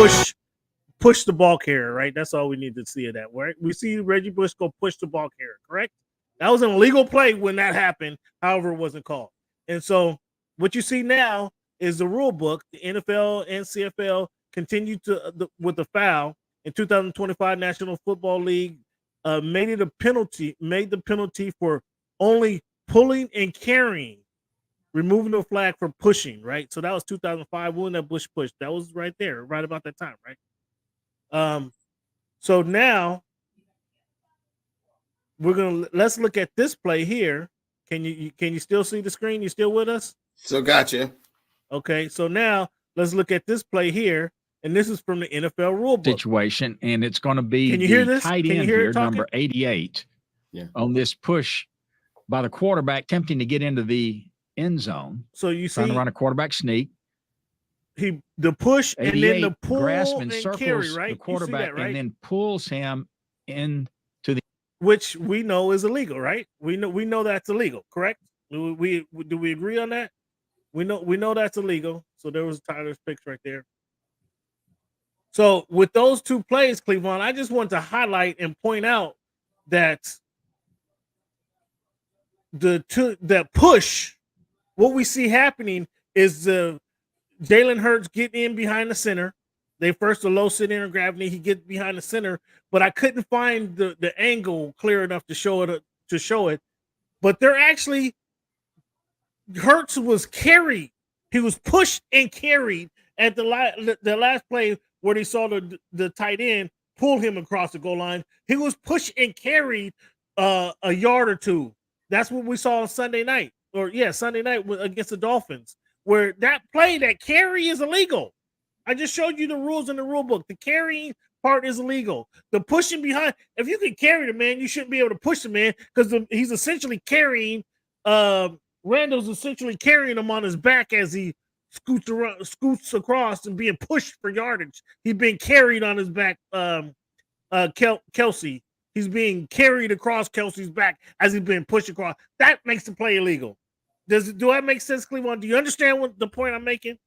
push the ball carrier, right? That's all we need to see of that, right? We see Reggie Bush go push the ball carrier, correct? That was an illegal play when that happened. However, it wasn't called. And so what you see now is the rule book. The NFL and CFL continue with the foul in 2025 National Football League made the penalty for only pulling and carrying, removing the flag for pushing, right? So that was 2005 when that Bush push. That was right there, right about that time, right? So now let's look at this play here. Can you still see the screen? You still with us? So gotcha. Okay, so now let's look at this play here, and this is from the NFL rulebook situation, and it's going to be Can you hear the this? tight Can you end hear it here, talking? number 88, on this push by the quarterback, attempting to get into the end zone. So you trying see, to run a quarterback sneak. The push and then the pull grasp and circles carry, right? the quarterback, you see that, right? and then pulls him into the, which we know is illegal, right? We know that's illegal, correct? Do we agree on that? We know that's illegal. So there was Tyler's picks right there. So with those two plays, Cleveland, I just want to highlight and point out that that push, what we see happening is the Jalen Hurts getting in behind the center. They first the low center and gravity. He gets behind the center, but I couldn't find the angle clear enough to show it. But they're actually Hurts was carried. He was pushed and carried at the last play where they saw the tight end pull him across the goal line. He was pushed and carried a yard or two. That's what we saw on Sunday night, Sunday night against the Dolphins, where that play, that carry is illegal. I just showed you the rules in the rule book. The carrying part is illegal. The pushing behind, if you can carry the man, you shouldn't be able to push the man because he's essentially carrying. Randall's essentially carrying him on his back as he scoots across and being pushed for yardage. He's being carried on his back. Kelsey, he's being carried across Kelsey's back as he's being pushed across. That makes the play illegal. Do that make sense, Cleveland? Do you understand what the point I'm making?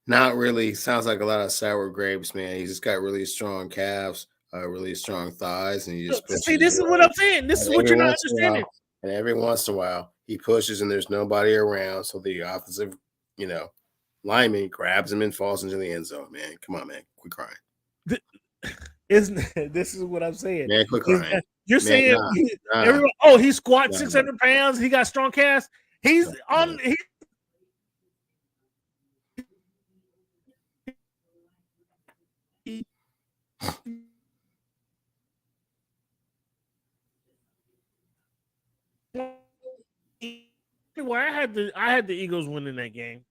Not really. Sounds like a lot of sour grapes, man. He's just got really strong calves, really strong thighs, and he just see. This is what I'm saying. This is what you're not understanding. And every once in a while, he pushes, and there's nobody around, so the offensive, lineman grabs him and falls into the end zone. Man, come on, man, quit crying. This is what I'm saying. Man, quit crying. You're saying everyone. Oh, he squats 600 pounds. He got strong calves. He's on. Where I had the Eagles winning that game.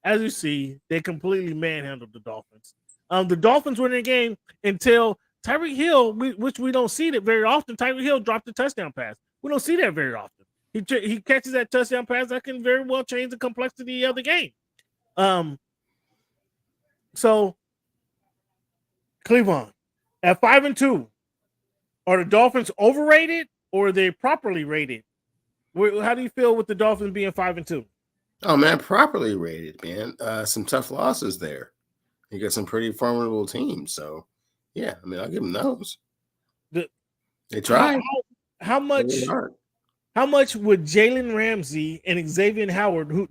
As you see, they completely manhandled the Dolphins. The Dolphins win the game until Tyreek Hill, which we don't see that very often. Tyreek Hill dropped a touchdown pass. We don't see that very often. He catches that touchdown pass that can very well change the complexity of the game. So Cleveland at 5-2, are the Dolphins overrated or are they properly rated? How do you feel with the Dolphins being 5-2? Oh man, properly rated, man. Some tough losses there. You got some pretty formidable teams. So yeah, I mean, I'll give them those. They tried. How much would Jalen Ramsey and Xavier Howard,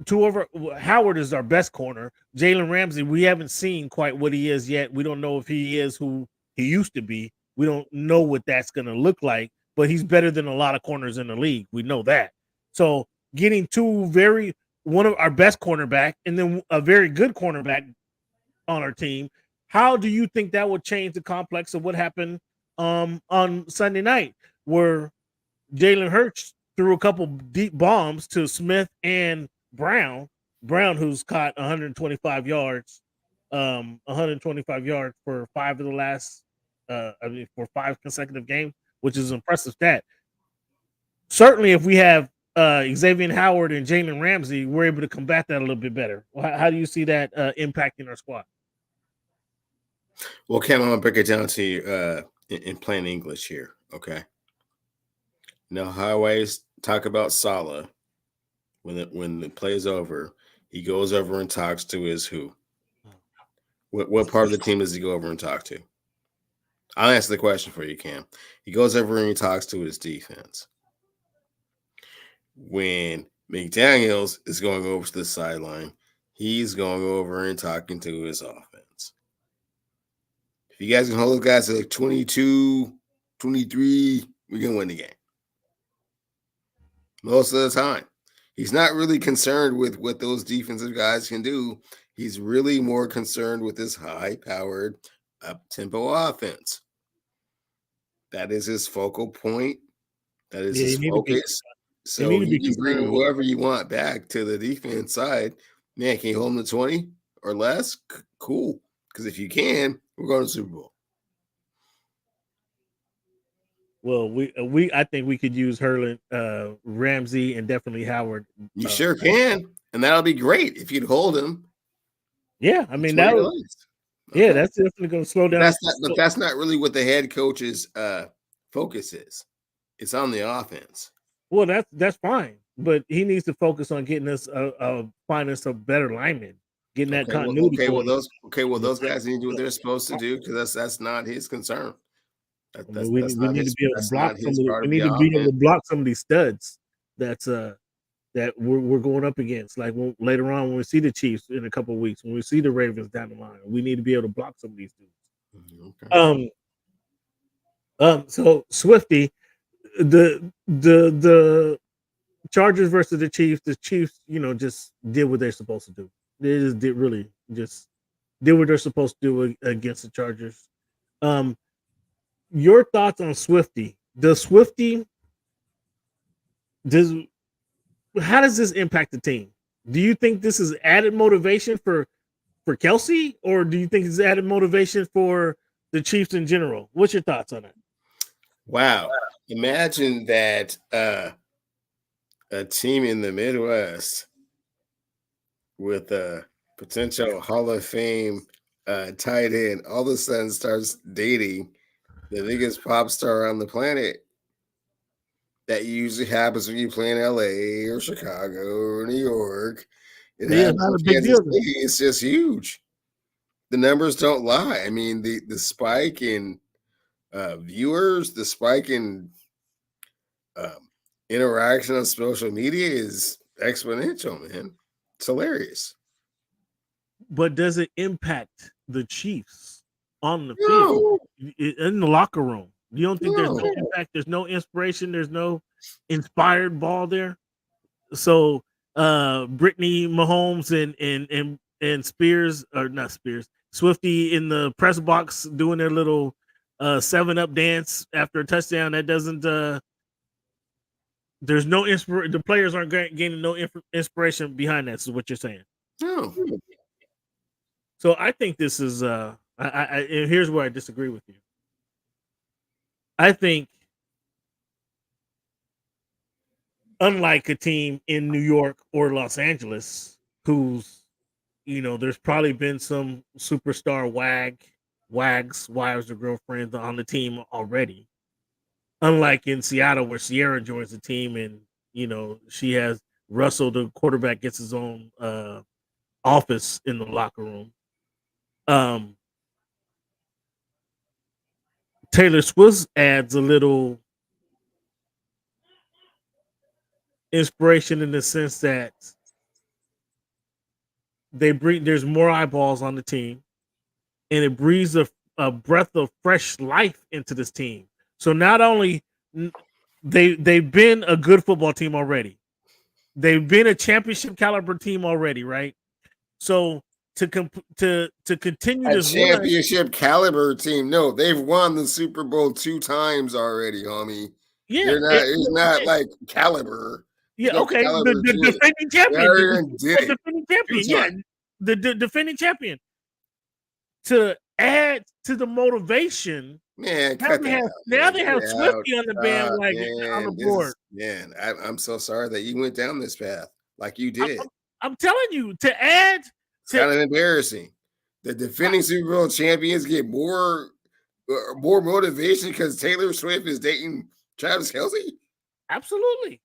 Howard is our best corner. Jalen Ramsey, we haven't seen quite what he is yet. We don't know if he is who he used to be. We don't know what that's going to look like, but he's better than a lot of corners in the league. We know that. So getting one of our best cornerback and then a very good cornerback on our team, how do you think that would change the complex of what happened on Sunday night, where Jalen Hurts threw a couple deep bombs to Smith and Brown, who's caught 125 yards for five of the last for 5 consecutive games, which is an impressive stat. Certainly, if we have Xavier Howard and Jalen Ramsey, we're able to combat that a little bit better. How do you see that impacting our squad? Well, Cam, I'm gonna break it down to you in plain English here, okay? Now, I always talk about Salah when the play is over. He goes over and talks to his who? What part of the team does he go over and talk to? I'll answer the question for you, Cam. He goes over and he talks to his defense. When McDaniels is going over to the sideline, he's going over and talking to his offense. If you guys can hold those guys to like 22, 23, we're going to win the game. Most of the time. He's not really concerned with what those defensive guys can do. He's really more concerned with this high-powered, up-tempo offense. That is his focal point. That is his focus. So you can bring whoever you want back to the defense side. Man, can you hold them to 20 or less? Cool. Because if you can, we're going to the Super Bowl. Well, I think we could use Hurlin, Ramsey, and definitely Howard. You sure can, and that'll be great if you'd hold him. Yeah, I mean that. Yeah, that's definitely going to slow down. But that's not really what the head coach's focus is. It's on the offense. Well, that's fine, but he needs to focus on getting us finding some better linemen, getting that continuity. Those guys need to do what they're supposed to do because that's not his concern. We need to be able to block some. We need to be able to block some of these studs. That we're going up against. Like later on, when we see the Chiefs in a couple of weeks, when we see the Ravens down the line, we need to be able to block some of these dudes. Okay. So Swifty, the Chargers versus the Chiefs. The Chiefs, just did what they're supposed to do. They just did what they're supposed to do against the Chargers. Your thoughts on Swifty? How does this impact the team? Do you think this is added motivation for Kelsey, or do you think it's added motivation for the Chiefs in general? What's your thoughts on it? Wow. Imagine that a team in the Midwest with a potential Hall of Fame tight end all of a sudden starts dating the biggest pop star on the planet. That usually happens when you play in LA or Chicago or New York. Not a big deal. It's just huge. The numbers don't lie. I mean, the spike in viewers, the spike in interaction on social media is exponential, man. It's hilarious. But does it impact the Chiefs on the field, in the locker room? You don't think there's no impact? There's no inspiration. There's no inspired ball there. So Brittany Mahomes and Spears, or not Spears, Swifty in the press box doing their little 7-Up dance after a touchdown. That doesn't. There's no inspiration. The players aren't gaining no inspiration behind that. Is what you're saying? No. So I think this is. And here's where I disagree with you. I think unlike a team in New York or Los Angeles, who's, there's probably been some superstar wives or girlfriends on the team already. Unlike in Seattle, where Sierra joins the team and, she has Russell, the quarterback, gets his own office in the locker room. Taylor Swift adds a little inspiration in the sense that there's more eyeballs on the team, and it breathes a breath of fresh life into this team. So not only they've been a good football team already, they've been a championship caliber team already, right? So to continue A this championship caliber team. No, they've won the Super Bowl 2 times already, homie. Yeah, It's not like caliber. Yeah, No okay. caliber The team. defending champion. They already did it. Defending champion. 2 Yeah, times. the defending champion. To add to the motivation, Man, now cut they that have out. now Man. they have Get Swifty out. on the bandwagon on the Man, board. I'm so sorry that you went down this path like you did. I'm telling you, to add It's kind of embarrassing. The defending Super Bowl champions get more motivation because Taylor Swift is dating Travis Kelce. Absolutely,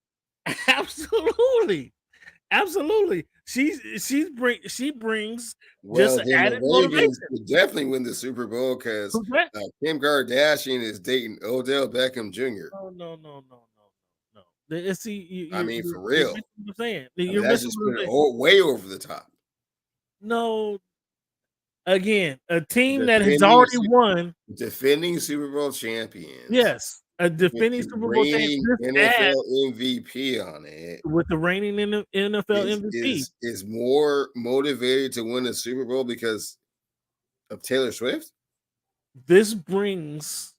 absolutely. She brings Well, just then added the motivation. Ravens would definitely win the Super Bowl because Kim Kardashian is dating Odell Beckham Jr. Oh no. See, I mean, for you're real. missing what I'm saying. I mean, You're that's missing just what I'm put it saying. way over the top. No, again, a team that has Defending already Su- won. Defending Super Bowl champions. Yes, a With defending the Super Bowl champion. reigning This ad NFL MVP on it with the reigning NFL MVP. is more motivated to win a Super Bowl because of Taylor Swift. This brings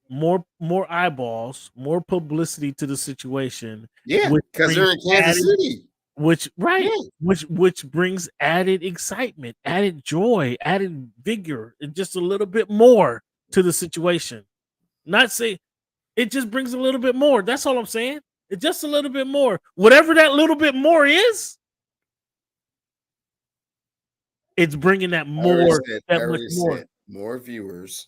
more eyeballs, more publicity to the situation. Yeah, which because they're in brings Kansas City. Which brings added excitement, added joy, added vigor, and just a little bit more to the situation. Not say it just brings a little bit more. That's all I'm saying. It's just a little bit more. Whatever that little bit more is, it's bringing that more. More viewers.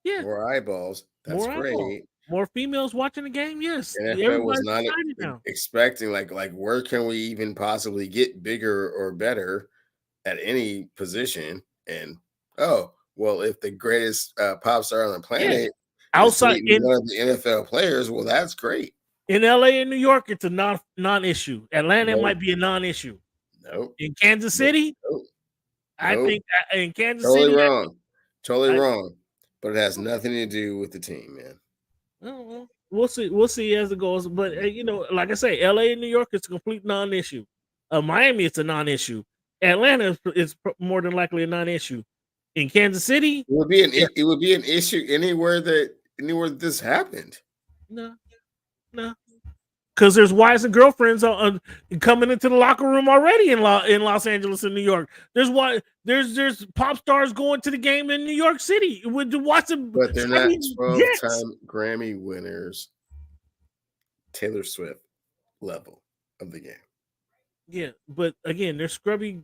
Yeah. More eyeballs. That's More great. eyeballs. More females watching the game. Yes. NFL was not excited now. expecting like where can we even possibly get bigger or better at any position? And if the greatest pop star on the planet outside is one of the NFL players, well, that's great. In LA and New York, it's a non-issue. Atlanta might be a non-issue. Nope. In Kansas City, I think in Kansas City, totally wrong. But it has nothing to do with the team, man. Well, we'll see as it goes. But like I say, LA and New York, it's a complete non-issue. Miami, it's a non-issue. Atlanta is more than likely a non-issue. In Kansas City, it would be an issue anywhere that this happened. No, because there's wives and girlfriends coming into the locker room already in Los Angeles and New York. There's pop stars going to the game in New York City to watch them. But they're not 12-time Grammy winners. Taylor Swift level of the game. Yeah, but again, there's scrubby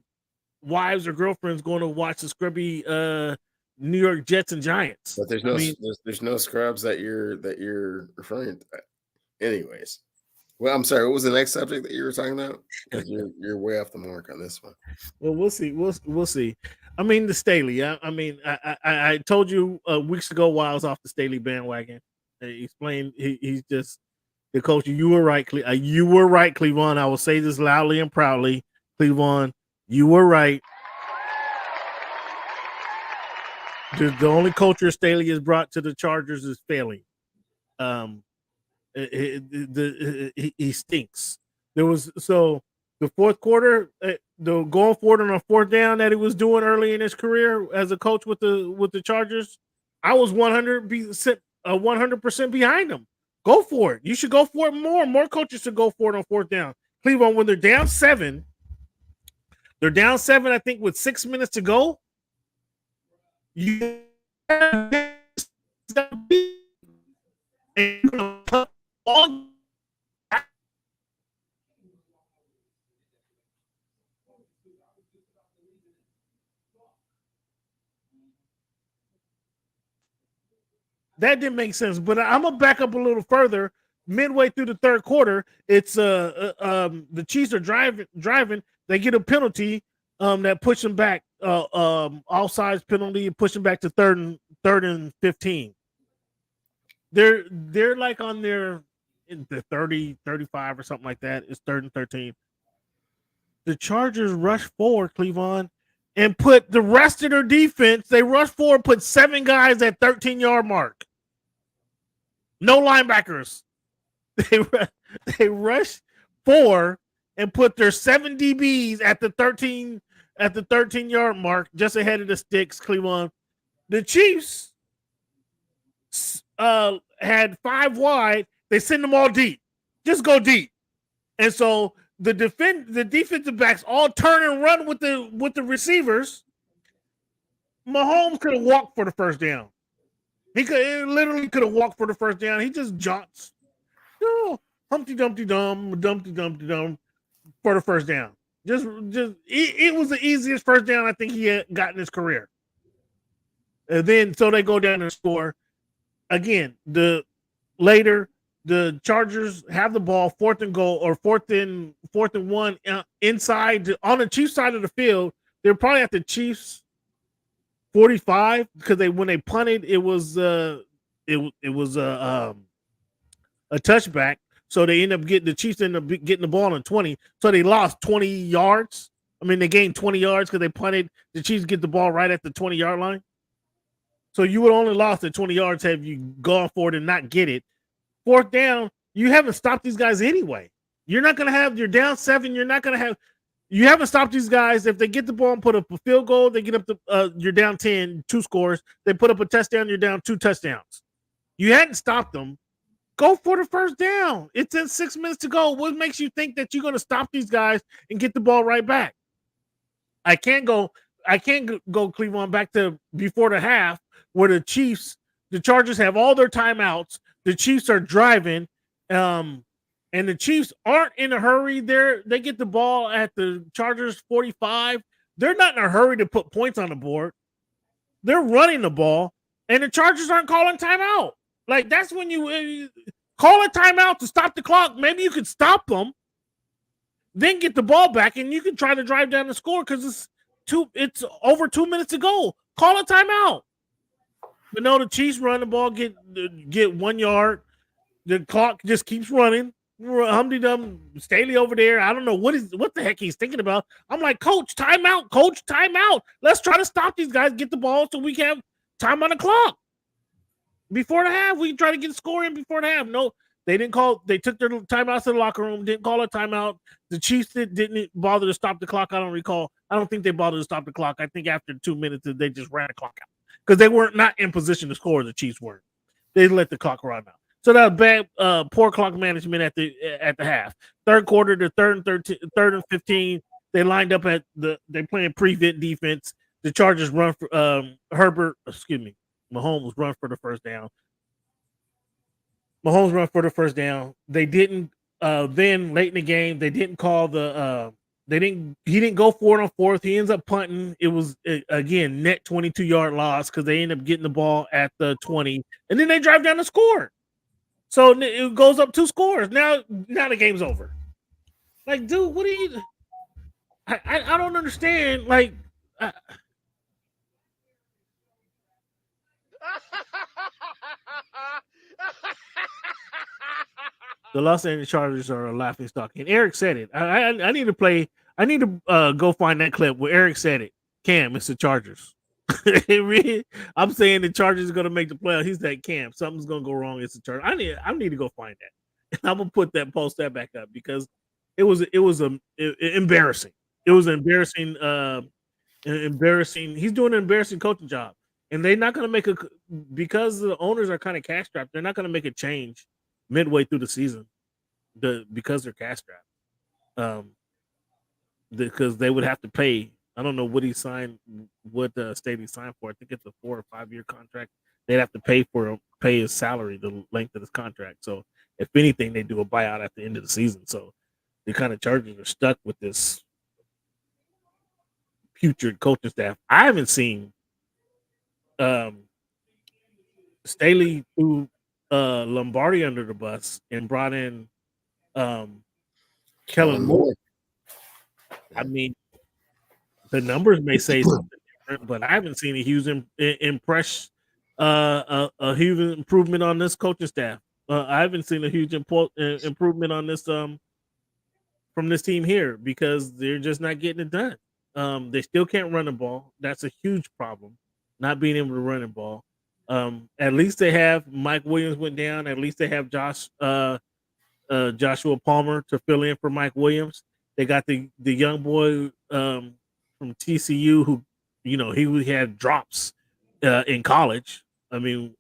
wives or girlfriends going to watch the scrubby New York Jets and Giants. But there's no scrubs that you're referring to. Anyways. Well, I'm sorry. What was the next subject that you were talking about? You're way off the mark on this one. Well, we'll see. We'll see. I mean, the Staley. I told you weeks ago while I was off the Staley bandwagon. He explained he's just the coach. You were right, you were right, Cleveland. I will say this loudly and proudly, Cleveland. You were right. The only culture Staley has brought to the Chargers is failing. He stinks. There was the fourth quarter, the going forward on a fourth down that he was doing early in his career as a coach with the Chargers. I was 100% behind him. Go for it. You should go for it more. More coaches should go for it on fourth down. Cleveland, when they're down 7, I think, with 6 minutes to go. That didn't make sense. But I'm gonna back up a little further. Midway through the third quarter, it's the Chiefs are driving. They get a penalty that push them back. Offsides penalty, push them back to third and 15. They're like on their in the 30, 35 or something like that. It's 3rd and 13. The Chargers rush forward, Cleveland, and put the rest of their defense. They rush forward, put 7 guys at 13-yard mark. No linebackers. They rush 4 and put their 7 DBs at the 13-yard mark, just ahead of the sticks. Cleveland. The Chiefs had 5 wide. They send them all deep. Just go deep. And so the defensive backs all turn and run with the receivers. Mahomes could have walked for the first down. He literally could have walked for the first down. He just jaunts. Humpty Dumpty Dum for the first down. Just it was the easiest first down I think he had got in his career. And then so they go down and score. Again, the Chargers have the ball, 4th and goal or 4th and 1 inside on the Chiefs side of the field. They're probably at the Chiefs 45 because when they punted, it was a touchback. So the Chiefs end up getting the ball on 20. So they lost 20 yards. I mean, they gained 20 yards because they punted. The Chiefs get the ball right at the 20-yard line. So you would only lost the 20 yards have you gone for it and not get it. 4th down, you haven't stopped these guys anyway. You're not going to have, you're down 7. You haven't stopped these guys. If they get the ball and put up a field goal, they get up to, you're down 10, 2 scores. They put up a touchdown, you're down 2 touchdowns. You hadn't stopped them. Go for the first down. It's in 6 minutes to go. What makes you think that you're going to stop these guys and get the ball right back? I can't go Cleveland back to before the half where the Chargers have all their timeouts. The Chiefs are driving, and the Chiefs aren't in a hurry. They get the ball at the Chargers 45. They're not in a hurry to put points on the board. They're running the ball, and the Chargers aren't calling timeout. Like, that's when you call a timeout to stop the clock. Maybe you could stop them, then get the ball back, and you can try to drive down the score because it's over 2 minutes to go. Call a timeout. But no, the Chiefs run the ball, get 1 yard. The clock just keeps running. Humpty Dum Staley over there. I don't know what the heck he's thinking about. I'm like, Coach, timeout. Coach, timeout. Let's try to stop these guys, get the ball so we can have time on the clock. Before the half, we can try to get a score in before the half. No, they didn't call. They took their timeouts to the locker room, didn't call a timeout. The Chiefs didn't bother to stop the clock. I don't recall. I don't think they bothered to stop the clock. I think after 2 minutes, they just ran the clock out because they weren't not in position to score. The Chiefs weren't. They let the clock run out. So that was bad, poor clock management at the half. Third quarter, the 3rd and 15. They lined up they playing prevent defense. The Chargers run for Mahomes run for the first down. They didn't then late in the game, they didn't call he didn't go for it on 4th. He ends up punting. It was again net 22-yard loss because they end up getting the ball at the 20, and then they drive down the score. So it goes up 2 scores. Now the game's over. Like, dude, what are you? I don't understand. Like, the Los Angeles Chargers are a laughing stock. And Eric said it. I need to play. I need to go find that clip where Eric said it. Cam, it's the Chargers. I'm saying the Chargers are going to make the playoffs. He's like, Cam, something's going to go wrong. It's the Chargers. I need to go find that. And I'm going to post that back up because it was embarrassing. It was embarrassing. Embarrassing. He's doing an embarrassing coaching job. And they're not going to because the owners are kind of cash strapped, they're not going to make a change midway through the season because they're cash strapped. Because they would have to pay. I don't know what he signed, what state he signed for. I think it's a 4 or 5 year contract. They'd have to pay his salary, the length of his contract. So if anything, they do a buyout at the end of the season. So the kind of Chargers are stuck with this putrid coaching staff. I haven't seen Staley threw Lombardi under the bus and brought in Kellen Moore. I mean, the numbers may say something different, but I haven't seen a huge a huge improvement on this coaching staff. I haven't seen a huge improvement on this from this team here because they're just not getting it done. They still can't run the ball. That's a huge problem, not being able to run the ball. At least they have Mike Williams went down. At least they have Joshua Palmer to fill in for Mike Williams. They got the young boy from TCU who, he had drops in college. I mean,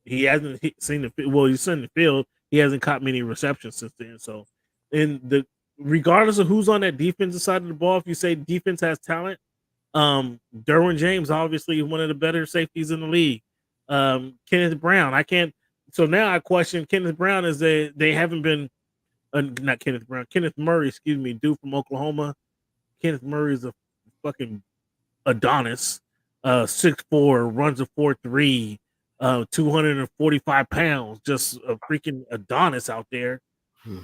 he hasn't seen he's seen the field. He hasn't caught many receptions since then. So, regardless of who's on that defensive side of the ball, if you say defense has talent, Derwin James obviously is one of the better safeties in the league. Kenneth Brown, so now I question Kenneth Brown as they haven't been not Kenneth Brown, Kenneth Murray, dude from Oklahoma. Kenneth Murray is a fucking Adonis, 6'4", runs a 4.3, 245 pounds, just a freaking Adonis out there.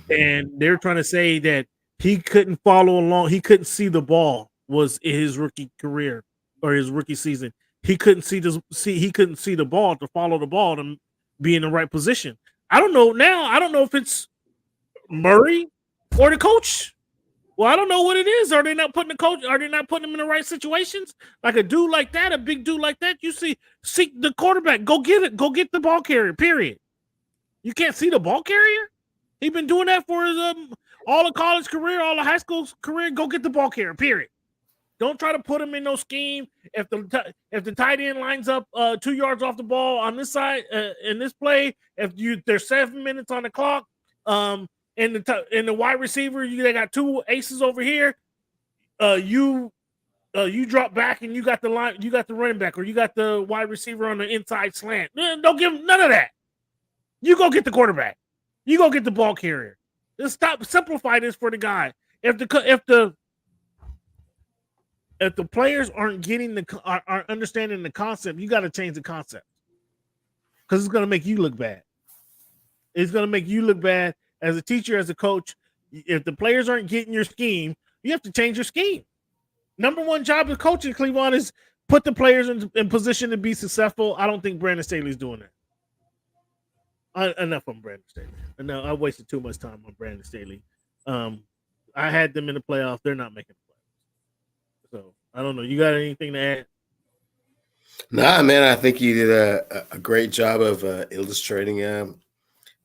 And they're trying to say that he couldn't follow along, he couldn't see the ball was in his rookie career or his rookie season. He couldn't see the ball to follow the ball to be in the right position. I don't know now. I don't know if it's Murray or the coach. Well, I don't know what it is. Are they not putting him in the right situations? Like a dude like that, a big dude like that, seek the quarterback. Go get it. Go get the ball carrier, period. You can't see the ball carrier? He's been doing that for his all the college career, all the high school career. Go get the ball carrier, period. Don't try to put him in no scheme. If the tight end lines up 2 yards off the ball on this side in this play, there's 7 minutes on the clock, and the wide receiver, they got two aces over here. You drop back and you got the running back, or you got the wide receiver on the inside slant. Don't give him none of that. You go get the quarterback. You go get the ball carrier. Just simplify this for the guy. If the players aren't understanding the concept, you got to change the concept because it's going to make you look bad. It's going to make you look bad as a teacher, as a coach. If the players aren't getting your scheme, you have to change your scheme. Number one job of coaching, Cleveland, is put the players in position to be successful. I don't think Brandon Staley's doing that. Enough on Brandon Staley. No, I wasted too much time on Brandon Staley. I had them in the playoffs. They're not making the playoffs. So I don't know. You got anything to add? Nah, man. I think you did a great job of illustrating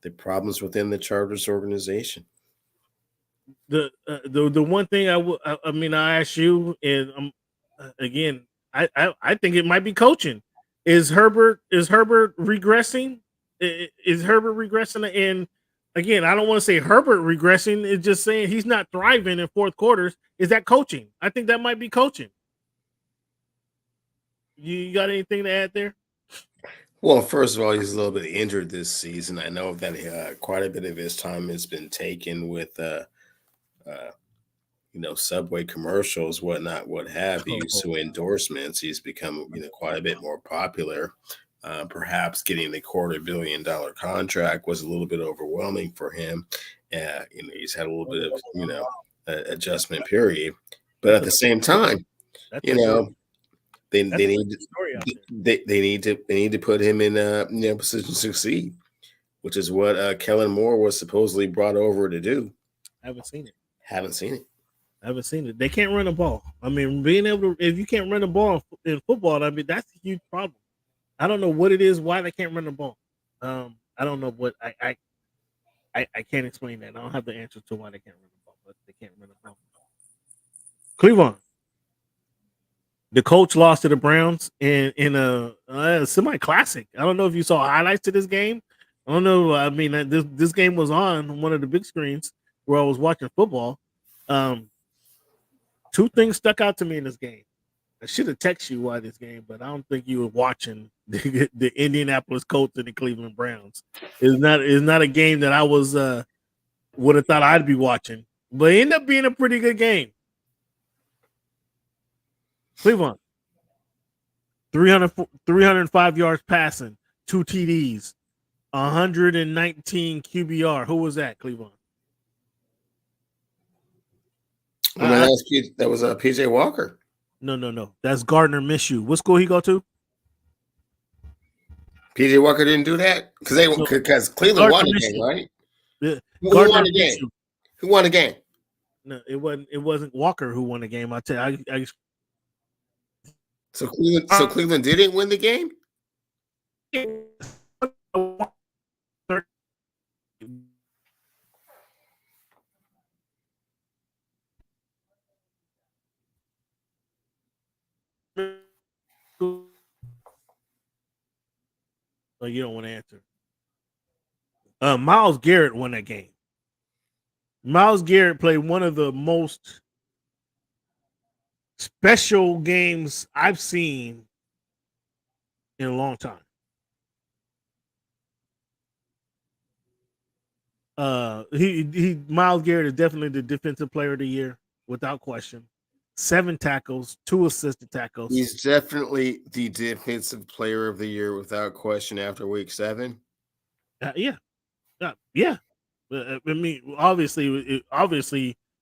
the problems within the Chargers organization. The one thing I ask you, and again, I think it might be coaching. Is Herbert regressing? Is Herbert regressing? And again, I don't want to say Herbert regressing. It's just saying he's not thriving in fourth quarters. Is that coaching? I think that might be coaching. You got anything to add there? Well, first of all, he's a little bit injured this season. I know that quite a bit of his time has been taken with, Subway commercials, whatnot, what have you. So endorsements, he's become, quite a bit more popular. Perhaps getting the $250 million contract was a little bit overwhelming for him. He's had a little bit of, adjustment period. But at the same time, they need to put him in a position to succeed, which is what Kellen Moore was supposedly brought over to do. I haven't seen it. I haven't seen it. They can't run the ball. I mean, if you can't run the ball in football, I mean, that's a huge problem. I don't know what it is, why they can't run the ball. I don't know what I can't explain that. I don't have the answer to why they can't run the ball, but they can't run the ball. Cleveland. The coach lost to the Browns in a semi-classic. I don't know if you saw highlights of this game. I don't know. I mean, this game was on one of the big screens where I was watching football. Two things stuck out to me in this game. I should have texted you why this game, but I don't think you were watching the Indianapolis Colts and the Cleveland Browns. It's not a game that I was would have thought I'd be watching, but it ended up being a pretty good game. Cleveland. 305 yards passing, 2 TDs, 119 QBR. Who was that, Cleveland? That was PJ Walker. No. That's Gardner Minshew. What school he go to? PJ Walker didn't do that because Cleveland won the game, right? Who won the game? Who won the game? No, it wasn't Walker who won the game. I tell you, So Cleveland didn't win the game? Oh, you don't want to answer. Myles Garrett won that game. Myles Garrett played one of the most special games I've seen in a long time. Myles Garrett is definitely the defensive player of the year without question. 7 tackles, 2 assisted tackles. He's definitely the defensive player of the year without question after week 7. Yeah. I mean, obviously,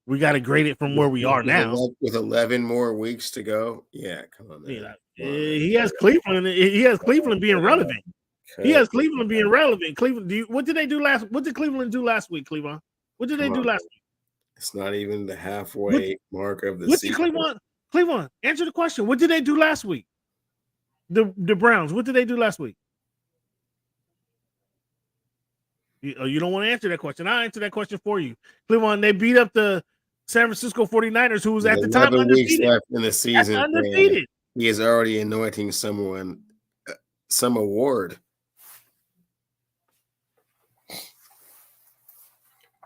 we got to grade it from where we are now. With 11 more weeks to go. Yeah, come on, man. He has Cleveland. He has Cleveland being relevant. He has Cleveland being relevant. Cleveland. What did they do last? What did Cleveland do last week, Cleveland? What did they do last week? It's not even the halfway mark of the season. Cleveland, answer the question. What did they do last week? The Browns. What did they do last week? You don't want to answer that question. I'll answer that question for you. Cleveland, they beat up the San Francisco 49ers, who was at the time undefeated. Weeks left in the season. Undefeated. He is already anointing someone some award.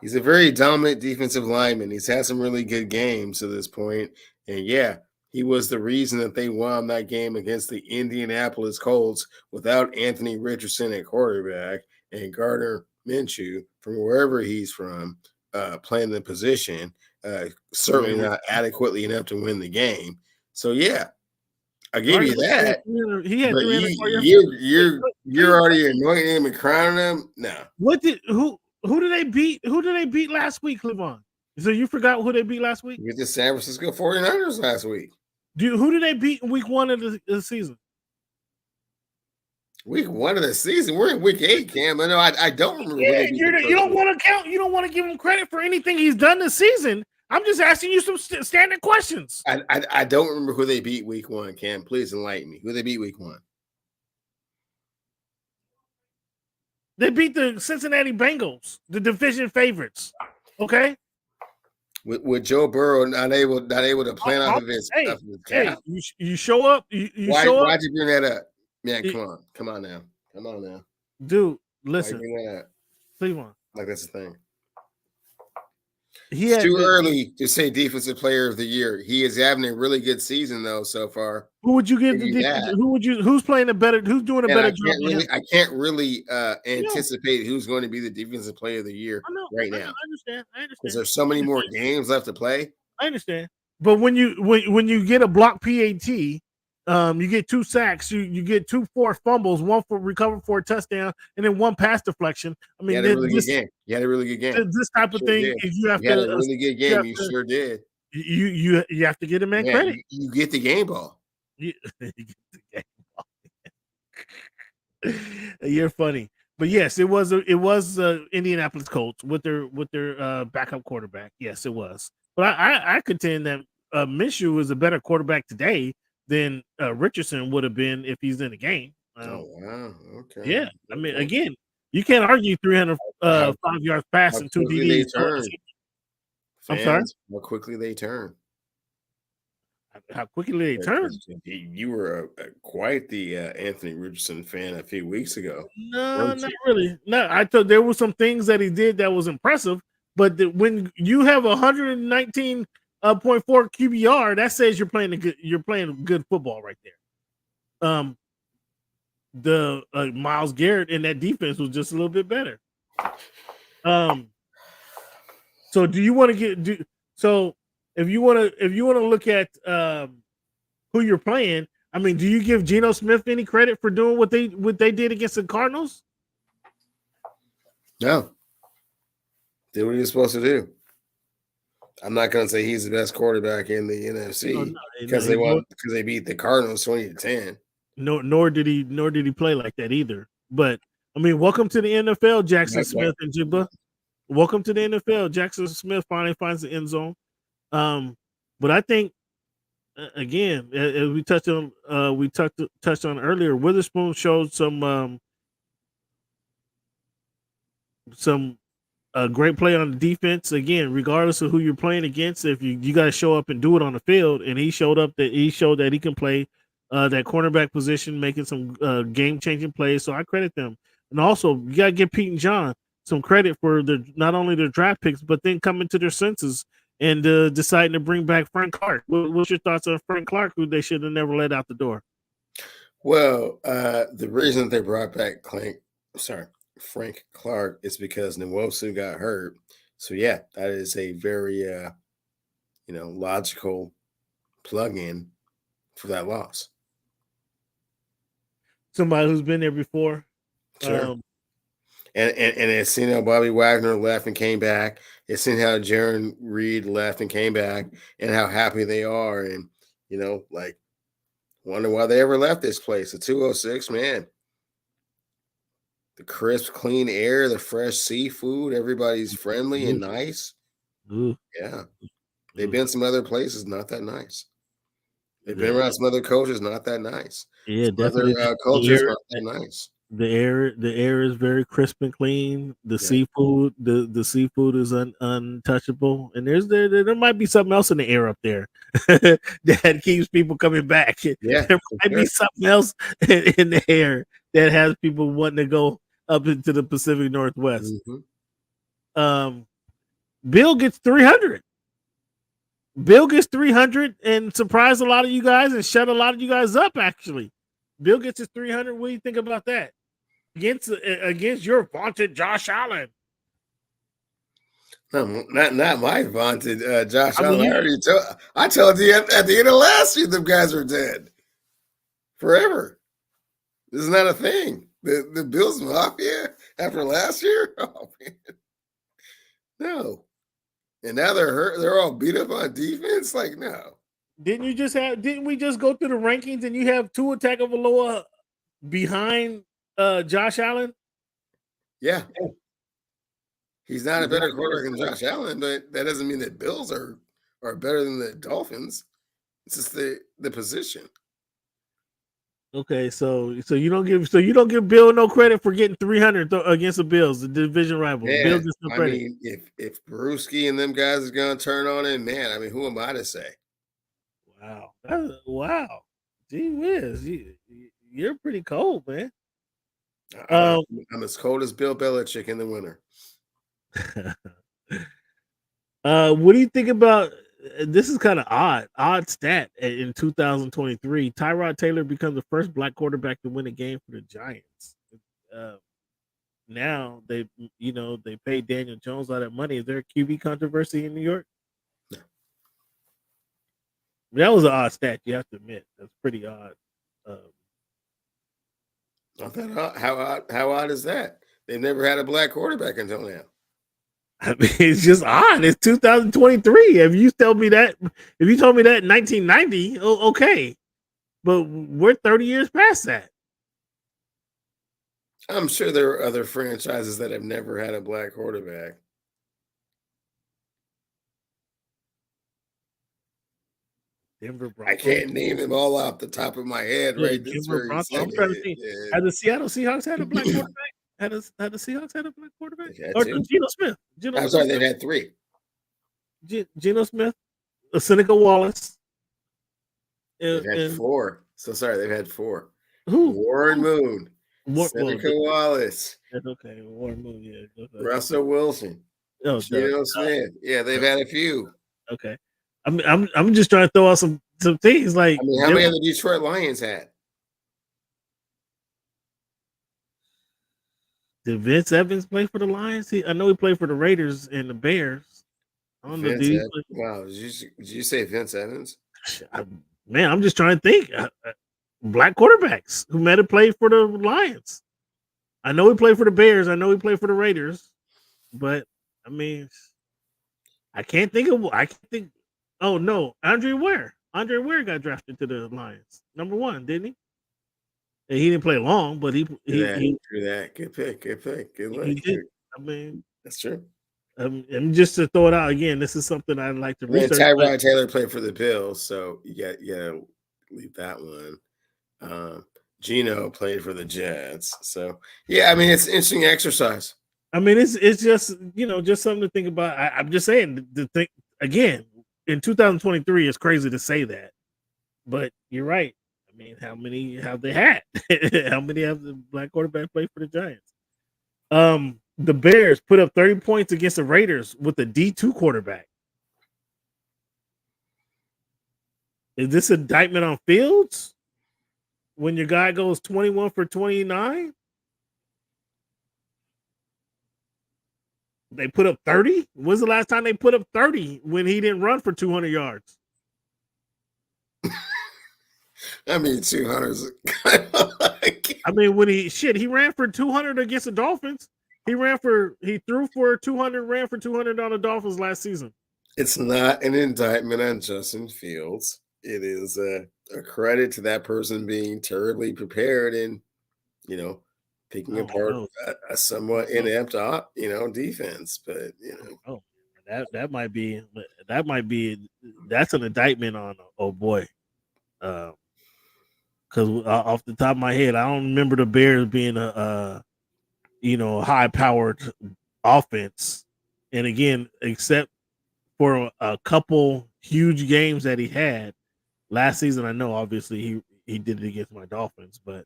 He's a very dominant defensive lineman. He's had some really good games to this point. And yeah, he was the reason that they won that game against the Indianapolis Colts without Anthony Richardson at quarterback and Gardner Minshew from wherever he's from playing the position. Certainly not adequately enough to win the game. So yeah, I give you that. He had you're already anointing him and crowning him. No. Who did they beat? Who did they beat last week, Cleveland? So you forgot who they beat last week? We did the San Francisco 49ers last week. Who did they beat in week 1 of the season? Week 1 of the season. We're in week 8, Cam. No, I don't remember. You don't want to count. You don't want to give him credit for anything he's done this season. I'm just asking you some standard questions. I don't remember who they beat week 1, Cam. Please enlighten me. Who they beat week 1? They beat the Cincinnati Bengals, the division favorites. Okay. With Joe Burrow not able to plan off of his cap. You show up. Why'd you bring that up? Man, come on now. Dude, listen. Cleveland. Like that's the thing. It's too early to say defensive player of the year. He is having a really good season though so far. Who would you give who's playing a better? Who's doing a better job? I can't really anticipate who's going to be the defensive player of the year right now. I understand. Because there's so many more games left to play. I understand. But when you get a block PAT, you get 2 sacks, you get 2 forced fumbles, 1 for recovered for a touchdown, and then 1 pass deflection. I mean, you had a really good game. This type of thing, if you have had a really good game, you sure did. You have to get a man credit. You get the game ball. You get the game ball. You're funny, but yes, it was Indianapolis Colts with their backup quarterback. Yes, it was. But I contend that Minshew is a better quarterback today than Richardson would have been if he's in the game. Wow. Okay. Yeah. I mean, again, you can't argue 305 yards passing 2 TDs. I'm sorry? How quickly they turn. How quickly they turn? You were quite the Anthony Richardson fan a few weeks ago. No, not really. No, I thought there were some things that he did that was impressive, but when you have 119.4 QBR, that says you're playing good football right there. The Myles Garrett in that defense was just a little bit better. So do you want to so if you want to look at who you're playing. I mean, do you give Geno Smith any credit for doing what they did against the Cardinals? No. Did what he was supposed to do. I'm not going to say he's the best quarterback in the NFC because they beat the Cardinals 20-10. Nor did he play like that either. But I mean, welcome to the NFL, Jackson Smith and Jigba. Welcome to the NFL. Jackson Smith finally finds the end zone. But I think again, as we touched on earlier, Witherspoon showed some great play on the defense. Again, regardless of who you're playing against, if you got to show up and do it on the field, and he showed that he can play that cornerback position, making some game-changing plays. So I credit them. And also, you got to give Pete and John some credit for not only their draft picks, but then coming to their senses and deciding to bring back Frank Clark. What's your thoughts on Frank Clark, who they should have never let out the door? Well, the reason they brought back Frank Clark is because Nwosu got hurt. So yeah, that is a very logical plug-in for that loss. Somebody who's been there before. Sure. And it's seen how Bobby Wagner left and came back. It's seen how Jaron Reed left and came back, and how happy they are. And wonder why they ever left this place. The 206, man. The crisp, clean air, the fresh seafood, everybody's friendly and nice. Yeah. They've been some other places, not that nice. They've been around some other coaches, not that nice. Yeah, some definitely. Other cultures, not that nice. The air is very crisp and clean. The seafood, the seafood is untouchable. And there might be something else in the air up there that keeps people coming back. Yeah, there might be something else in the air that has people wanting to go up into the Pacific Northwest. Mm-hmm. Bill gets 300. Bill gets 300 and surprised a lot of you guys and shut a lot of you guys up. Actually, Bill gets his 300. What do you think about that? Against your vaunted Josh Allen. No, not my vaunted Josh Allen. I told you at the end of last year, them guys are dead forever. This is not a thing. The Bills Mafia after last year. Oh man, no. And now they're hurt. They're all beat up on defense. Like no. Didn't we just go through the rankings and you have Tua Tagovailoa behind Josh Allen? Yeah. He's not a better quarterback than Josh Allen, but that doesn't mean that Bills are better than the Dolphins. It's just the position. Okay, so you don't give Bill no credit for getting 300 against the Bills, the division rival. Man, Bill gets no credit. I mean, if Brewski and them guys are gonna turn on him, man, I mean, who am I to say? Wow. Gee whiz. You're pretty cold, man. I'm as cold as Bill Belichick in the winter. What do you think about this? Is kind of odd stat in 2023. Tyrod Taylor becomes the first black quarterback to win a game for the Giants. Now they paid Daniel Jones all that money. Is there a QB controversy in New York? No. That was an odd stat. You have to admit that's pretty odd. Not that odd. How odd is that? They've never had a black quarterback until now. I mean, it's just odd. It's 2023. If you told me that in 1990, okay, but we're 30 years past that. I'm sure there are other franchises that have never had a black quarterback. Denver Broncos. I can't name them all off the top of my head right this very second. I'm trying to think. Yeah. Have the Seattle Seahawks had a black quarterback? Had the Seahawks had a black quarterback? Or Geno Smith? I'm sorry, they've had three. Geno Smith, Seneca Wallace. They've had four. So sorry, they've had four. Who? Warren Moon, Seneca Wallace. Okay, Warren Moon. Yeah. Okay. Russell Wilson. Geno Smith. Yeah, they've had a few. Okay. I'm just trying to throw out some things like. I mean, how many of the Detroit Lions had? Did Vince Evans play for the Lions? I know he played for the Raiders and the Bears. I don't know. Wow, did you say Vince Evans? Man, I'm just trying to think. Black quarterbacks who might have played for the Lions. I know he played for the Bears. I know he played for the Raiders. But I mean, I can't think. Oh no, Andre Ware. Andre Ware got drafted to the Lions, number 1, didn't he? And he didn't play long, but he True that. Good pick. Good he look. did. I mean, That's true. and just to throw it out again, this is something I'd like to And research. Tyrod Taylor played for the Bills, so you gotta leave that one. Gino played for the Jets, so yeah. I mean, it's an interesting exercise. I mean, it's just just something to think about. I'm just saying the thing again in 2023. It's crazy to say that, but you're right. I mean, how many have they had? How many have the black quarterback play for the Giants? The Bears put up 30 points against the Raiders with a D2 quarterback. Is this indictment on Fields? When your guy goes 21 for 29? They put up 30? When's the last time they put up 30 when he didn't run for 200 yards? I mean, 200 is I mean, when he ran for 200 against the Dolphins. He threw for 200, ran for 200 on the Dolphins last season. It's not an indictment on Justin Fields. It is a credit to that person being terribly prepared and, picking apart a somewhat inept, defense. But, that might be that's an indictment on, oh boy. Because off the top of my head, I don't remember the Bears being a high-powered offense. And again, except for a couple huge games that he had last season, I know obviously he did it against my Dolphins, but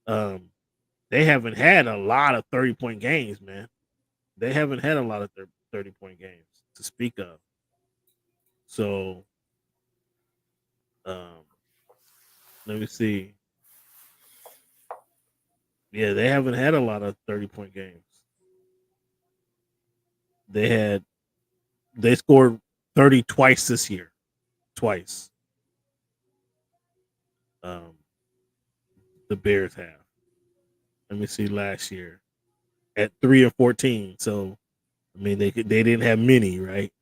they haven't had a lot of 30-point games, man. They haven't had a lot of 30-point games to speak of. So, let me see. Yeah, they haven't had a lot of 30-point games. They scored 30 twice this year. Twice. The Bears have. Let me see last year. At 3 and 14. So I mean they didn't have many, right?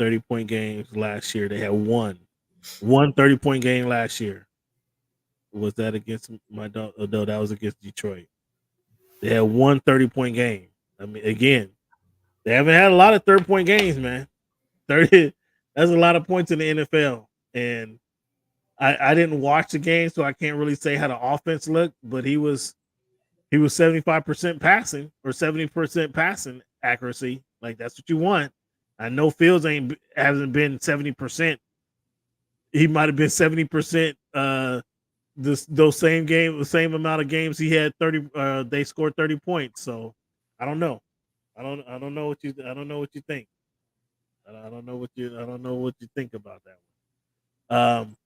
30-point games last year. They had one 30-point game last year. Was that against my dog? No, that was against Detroit. They had one 30-point game. I mean, again, they haven't had a lot of 30-point games, man. 30, that's a lot of points in the NFL. And I didn't watch the game, so I can't really say how the offense looked, but he was 75% passing or 70% passing accuracy. Like, that's what you want. I know Fields hasn't been 70%. He might have been 70% those same amount of games he had 30 they scored 30 points. So I don't know. I don't know what you think. I don't know what you think about that one.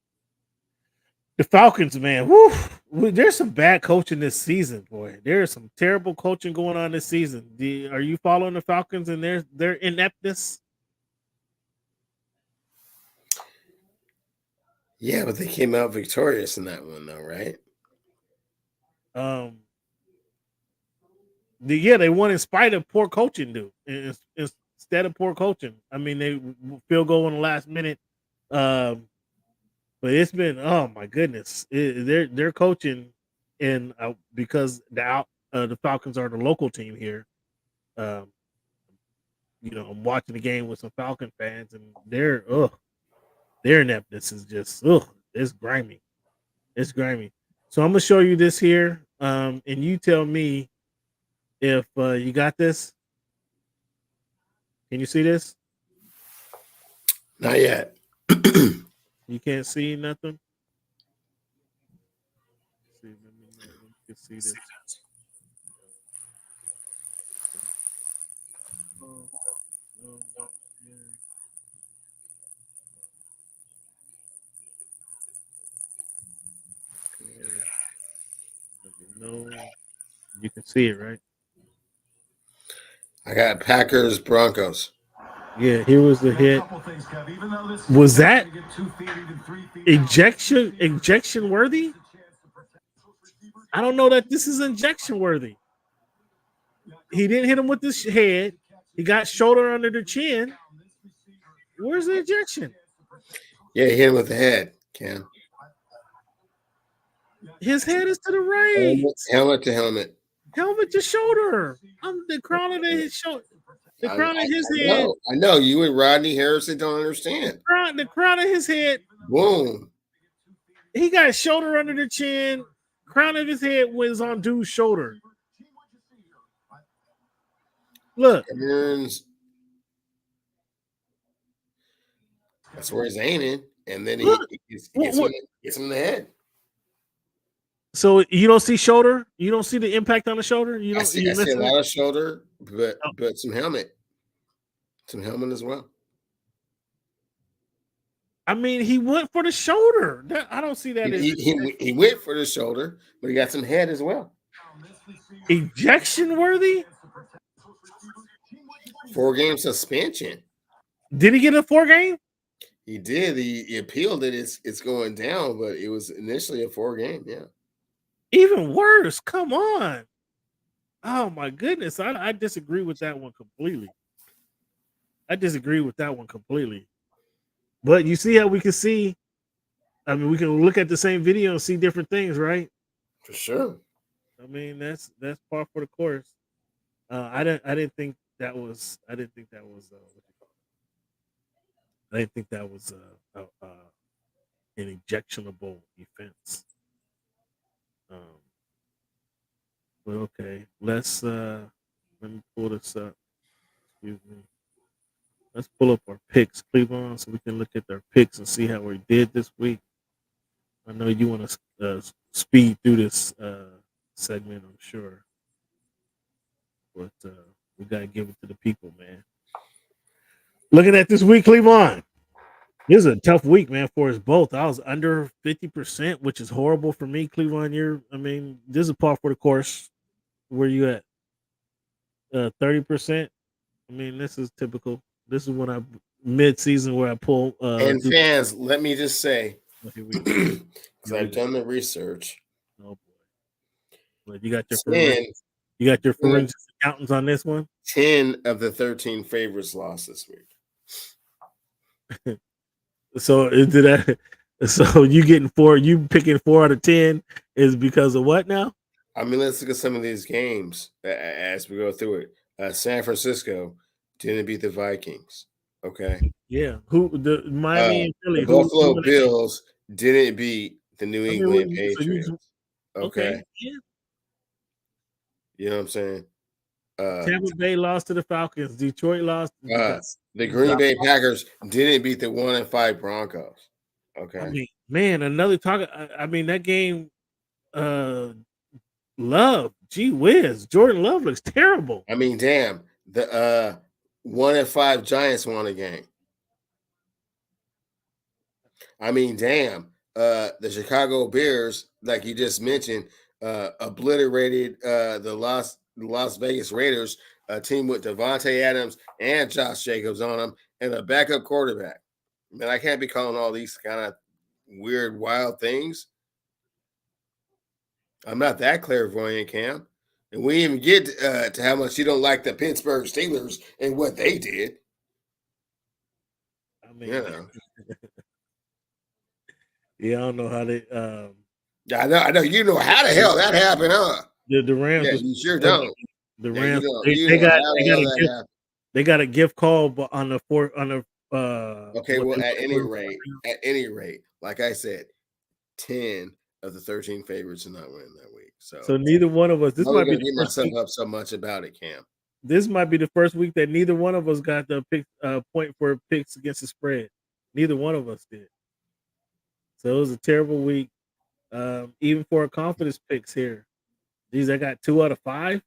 The Falcons, man, there's some bad coaching this season, boy. There's some terrible coaching going on this season. Are you following the Falcons and their ineptness? Yeah, but they came out victorious in that one, though, right? They won in spite of poor coaching, dude. Instead of poor coaching, I mean, they field goal in the last minute. But it's been, oh my goodness, they're coaching, and because the Falcons are the local team here. I'm watching the game with some Falcon fans, and their ineptness is just it's grimy. It's grimy. So I'm gonna show you this here, and you tell me if you got this. Can you see this? Not yet. You can't see nothing. Let me see this. No, you can see it, right? I got Packers Broncos. Yeah, here was the hit. Was that injection worthy? I don't know that this is injection worthy. He didn't hit him with his head. He got shoulder under the chin. Where's the injection? Yeah, he hit him with the head, Cam. His head is to the right. Helmet to helmet. Helmet to shoulder. The crown of his shoulder. The crown of his head. I know. You and Rodney Harrison don't understand. The crown of his head. Boom. He got shoulder under the chin. Crown of his head was on dude's shoulder. Look. That's where he's aiming. And then he gets him in the head. So you don't see shoulder? You don't see the impact on the shoulder? You don't I see a lot of shoulder, but some helmet. Some helmet as well. I mean, he went for the shoulder. I don't see that. He went for the shoulder, but he got some head as well. Ejection worthy? 4-game suspension. Did he get a 4-game? He did. He appealed it. It's going down, but it was initially a 4-game. Yeah. Even worse. Come on. Oh my goodness. I disagree with that one completely. But you see how we can see. I mean, we can look at the same video and see different things, right? For sure. I mean, that's par for the course. I didn't think that was an ejectionable offense. But okay, let me pull this up. Excuse me. Let's pull up our picks, Cleveland, so we can look at their picks and see how we did this week. I know you want to speed through this segment, I'm sure. But we got to give it to the people, man. Looking at this week, Cleveland. This is a tough week, man, for us both. I was under 50%, which is horrible for me, Cleveland. This is par for the course. Where you at? 30%? I mean, this is typical. This is when mid-season where I pull. And fans, let me just say, because I've done the research. Oh boy! But you got your forensic accountants on this one. 10 of the 13 favorites lost this week. So So you getting 4? You picking 4 out of 10 is because of what now? I mean, let's look at some of these games as we go through it. San Francisco didn't beat the Vikings. Okay. Yeah. The Miami and Philly? The Buffalo Bills didn't beat the New England Patriots. Okay. Yeah. You know what I'm saying? Tampa Bay lost to the Falcons. Detroit lost. The Green Bay Packers didn't beat the 1-5 Broncos. Okay. I mean, man, another talk. I mean, that game. Love, gee whiz, Jordan Love looks terrible. I mean, damn, the 1-5 Giants won a game. I mean, damn, the Chicago Bears, like you just mentioned, obliterated the Las Vegas Raiders, a team with Devontae Adams and Josh Jacobs on them, and a backup quarterback. Man, I can't be calling all these kind of weird, wild things. I'm not that clairvoyant, Cam. And we even get to how much you don't like the Pittsburgh Steelers and what they did. I mean, yeah, I don't know how they. I know. You know how the hell that happened, huh? The Rams. Yeah, you sure don't. The Rams. They got a gift call on the fourth on the. Okay, well, at any rate, like I said, 10 of the 13 favorites are not winning that week. So neither one of us. This might be beat myself up so much about it, Cam. This might be the first week that neither one of us got the pick point for picks against the spread. Neither one of us did. So it was a terrible week. Even for our confidence picks here. Geez, I got 2 out of 5.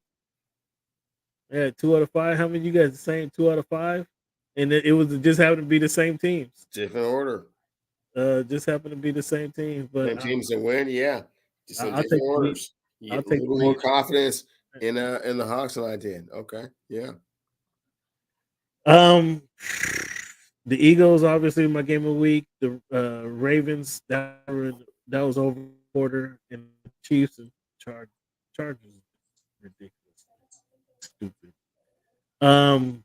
Yeah, 2 out of 5. How many of you guys the same 2 out of 5? And it was just happened to be the same teams. Different order. Just happened to be the same teams, but same teams that win, yeah. Just in I'll different orders. I'll take a little more confidence in the Hawks than I did. Okay, yeah. Um, the Eagles obviously my game of the week. The Ravens that was over quarter, and the Chiefs and Chargers ridiculous, stupid. Um,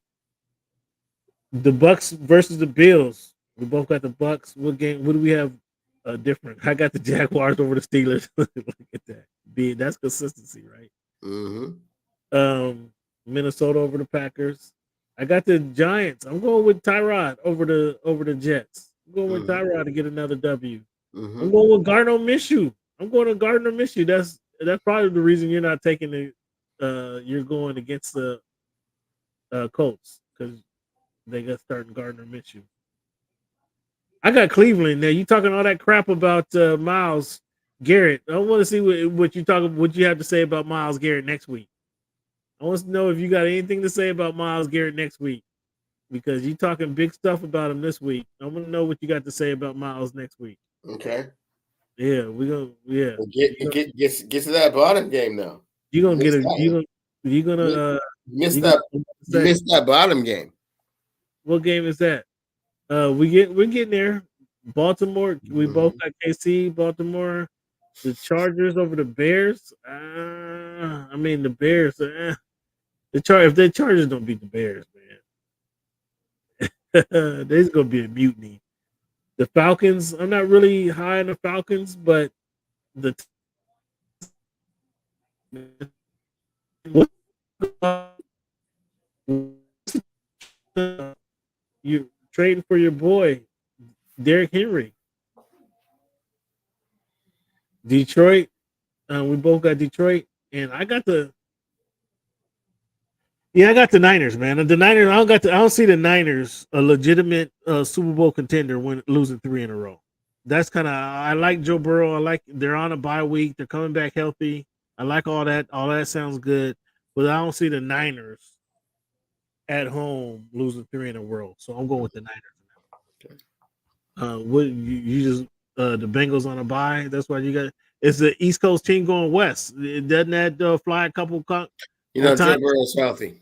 the Bucks versus the Bills. We both got the Bucks. What game? What do we have? Different. I got the Jaguars over the Steelers. Look at that. That's consistency, right? Minnesota over the Packers. I got the Giants. I'm going with Tyrod over the Jets. I'm going with Tyrod to get another W. I'm going with Gardner Minshew. I'm going to Gardner Minshew. That's probably the reason you're not taking the. You're going against the Colts because they got starting Gardner Minshew. I got Cleveland now. You talking all that crap about Myles Garrett. I want to see what you have to say about Myles Garrett next week. I want to know if you got anything to say about Myles Garrett next week because you talking big stuff about him this week. I want to know what you got to say about Myles next week. Okay. Yeah, we're gonna. Yeah, get to that bottom game now. You're gonna get a. You're gonna miss that bottom game. What game is that? We're getting there. Baltimore. We both got KC. Baltimore. The Chargers over the Bears. I mean the Bears. If the Chargers don't beat the Bears, man, there's gonna be a mutiny. The Falcons. I'm not really high on the Falcons, but you trading for your boy Derrick Henry. Detroit. We both got Detroit, and I got the. Yeah, I got the Niners, man. The Niners. I don't see the Niners a legitimate Super Bowl contender when losing 3 in a row. That's kind of. I like Joe Burrow. I like they're on a bye week. They're coming back healthy. I like all that. All that sounds good, but I don't see the Niners at home losing 3 in a row. So I'm going with the Niners. Okay. What you just the Bengals on a bye? That's why you got. It's the East Coast team going west. It doesn't that fly a couple. Joe Burrow's healthy.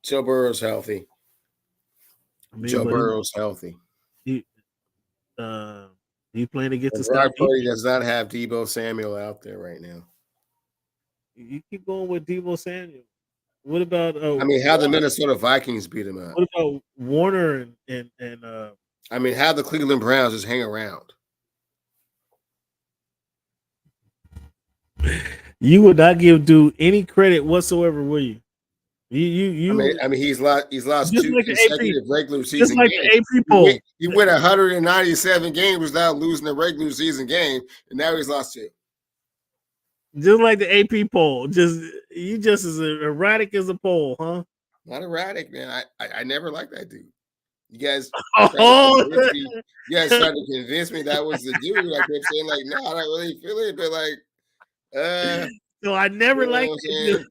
Joe Burrow's healthy. Joe Burrow's healthy. He playing against the Brock Purdy does not have Deebo Samuel out there right now. You keep going with Deebo Samuel. What about? How the Minnesota Vikings beat him up? What about Warner and how the Cleveland Browns just hang around? You would not give dude any credit whatsoever, will you? He's lost 2 consecutive regular season just like games. The AP poll. He went 197 games without losing a regular season game, and now he's lost 2. Just like the AP poll. You just as erratic as a poll, huh? Not erratic, man. I never liked that dude. You guys you guys tried to convince me that was the dude. I kept saying, like, no, I don't really feel it, but like so I never liked him.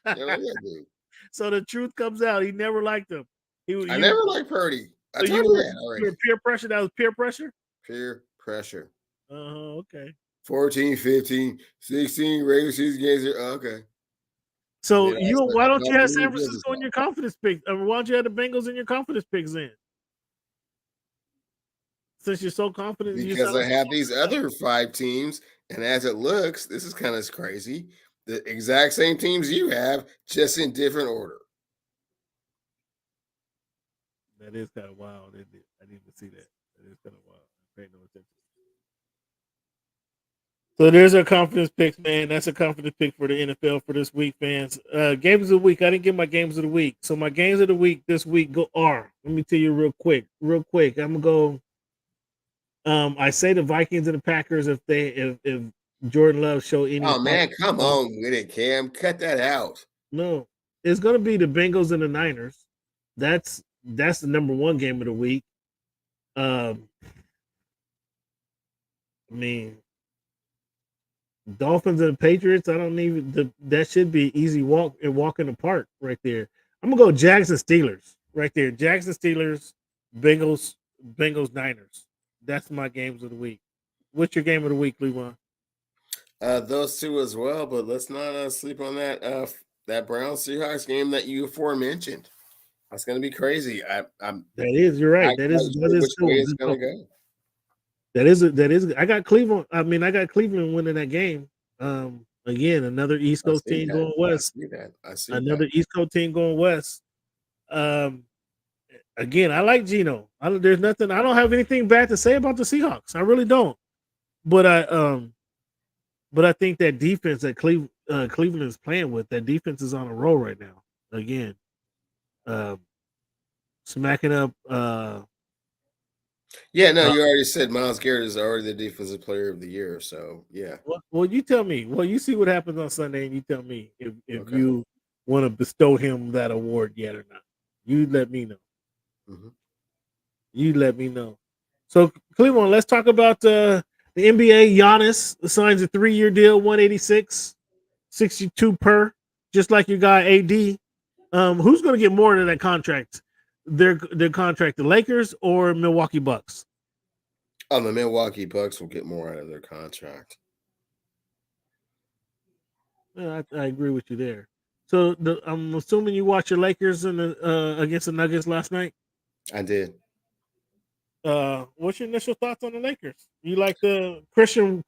Never liked that dude. So the truth comes out. He never liked him. I never liked Purdy. I told you that already. Peer pressure. That was peer pressure? Peer pressure. Okay. 14, 15, 16 regular season games. Okay. So why don't you have San Francisco in your confidence pick? Why don't you have the Bengals in your confidence picks in? Since you're so confident in yourself. Because I have these other 5 teams, and as it looks, this is kind of crazy. The exact same teams you have, just in different order. That is kind of wild, isn't it? I didn't even see that. That is kind of wild. I paid no attention. So there's our confidence picks, man. That's a confidence pick for the NFL for this week, fans. Games of the week. I didn't get my games of the week. So my games of the week this week are. Let me tell you real quick. I'm gonna go. I say the Vikings and the Packers if Jordan Love show any. Oh man, come on with it, Cam. Cut that out. No, it's gonna be the Bengals and the Niners. That's the number 1 game of the week. Dolphins and the Patriots. I don't even. That should be easy walk in the park right there. I'm gonna go Jags and Steelers right there. Jags and Steelers, Bengals, Niners. That's my games of the week. What's your game of the week, Levon? Those 2 as well, but let's not sleep on that Browns Seahawks game that you aforementioned. That's gonna be crazy. I'm. That is, you're right. I'm That not is sure which way it's gonna true. go. That is. I got Cleveland. I mean, I got Cleveland winning that game. Again, another East I Coast see team that. going I west. see that. I see Another that. East Coast team going west. Um, again, I like Geno. There's nothing. I don't have anything bad to say about the Seahawks. I really don't. But I think that defense that Cleveland is playing with, that defense is on a roll right now. Again, smacking up. Yeah, no, you already said Myles Garrett is already the defensive player of the year. So yeah. Well, you tell me. Well, you see what happens on Sunday, and you tell me if Okay. you want to bestow him that award yet or not. You let me know. Mm-hmm. You let me know. So Cleveland, let's talk about the NBA. Giannis signs a 3-year deal, 186, 62 per, just like your guy AD. Who's going to get more than that contract? Their contract, the Lakers or Milwaukee Bucks? The Milwaukee Bucks will get more out of their contract. I agree with you there. So I'm assuming you watched your Lakers in the against the Nuggets last night. I did. What's your initial thoughts on the Lakers? You like the Christian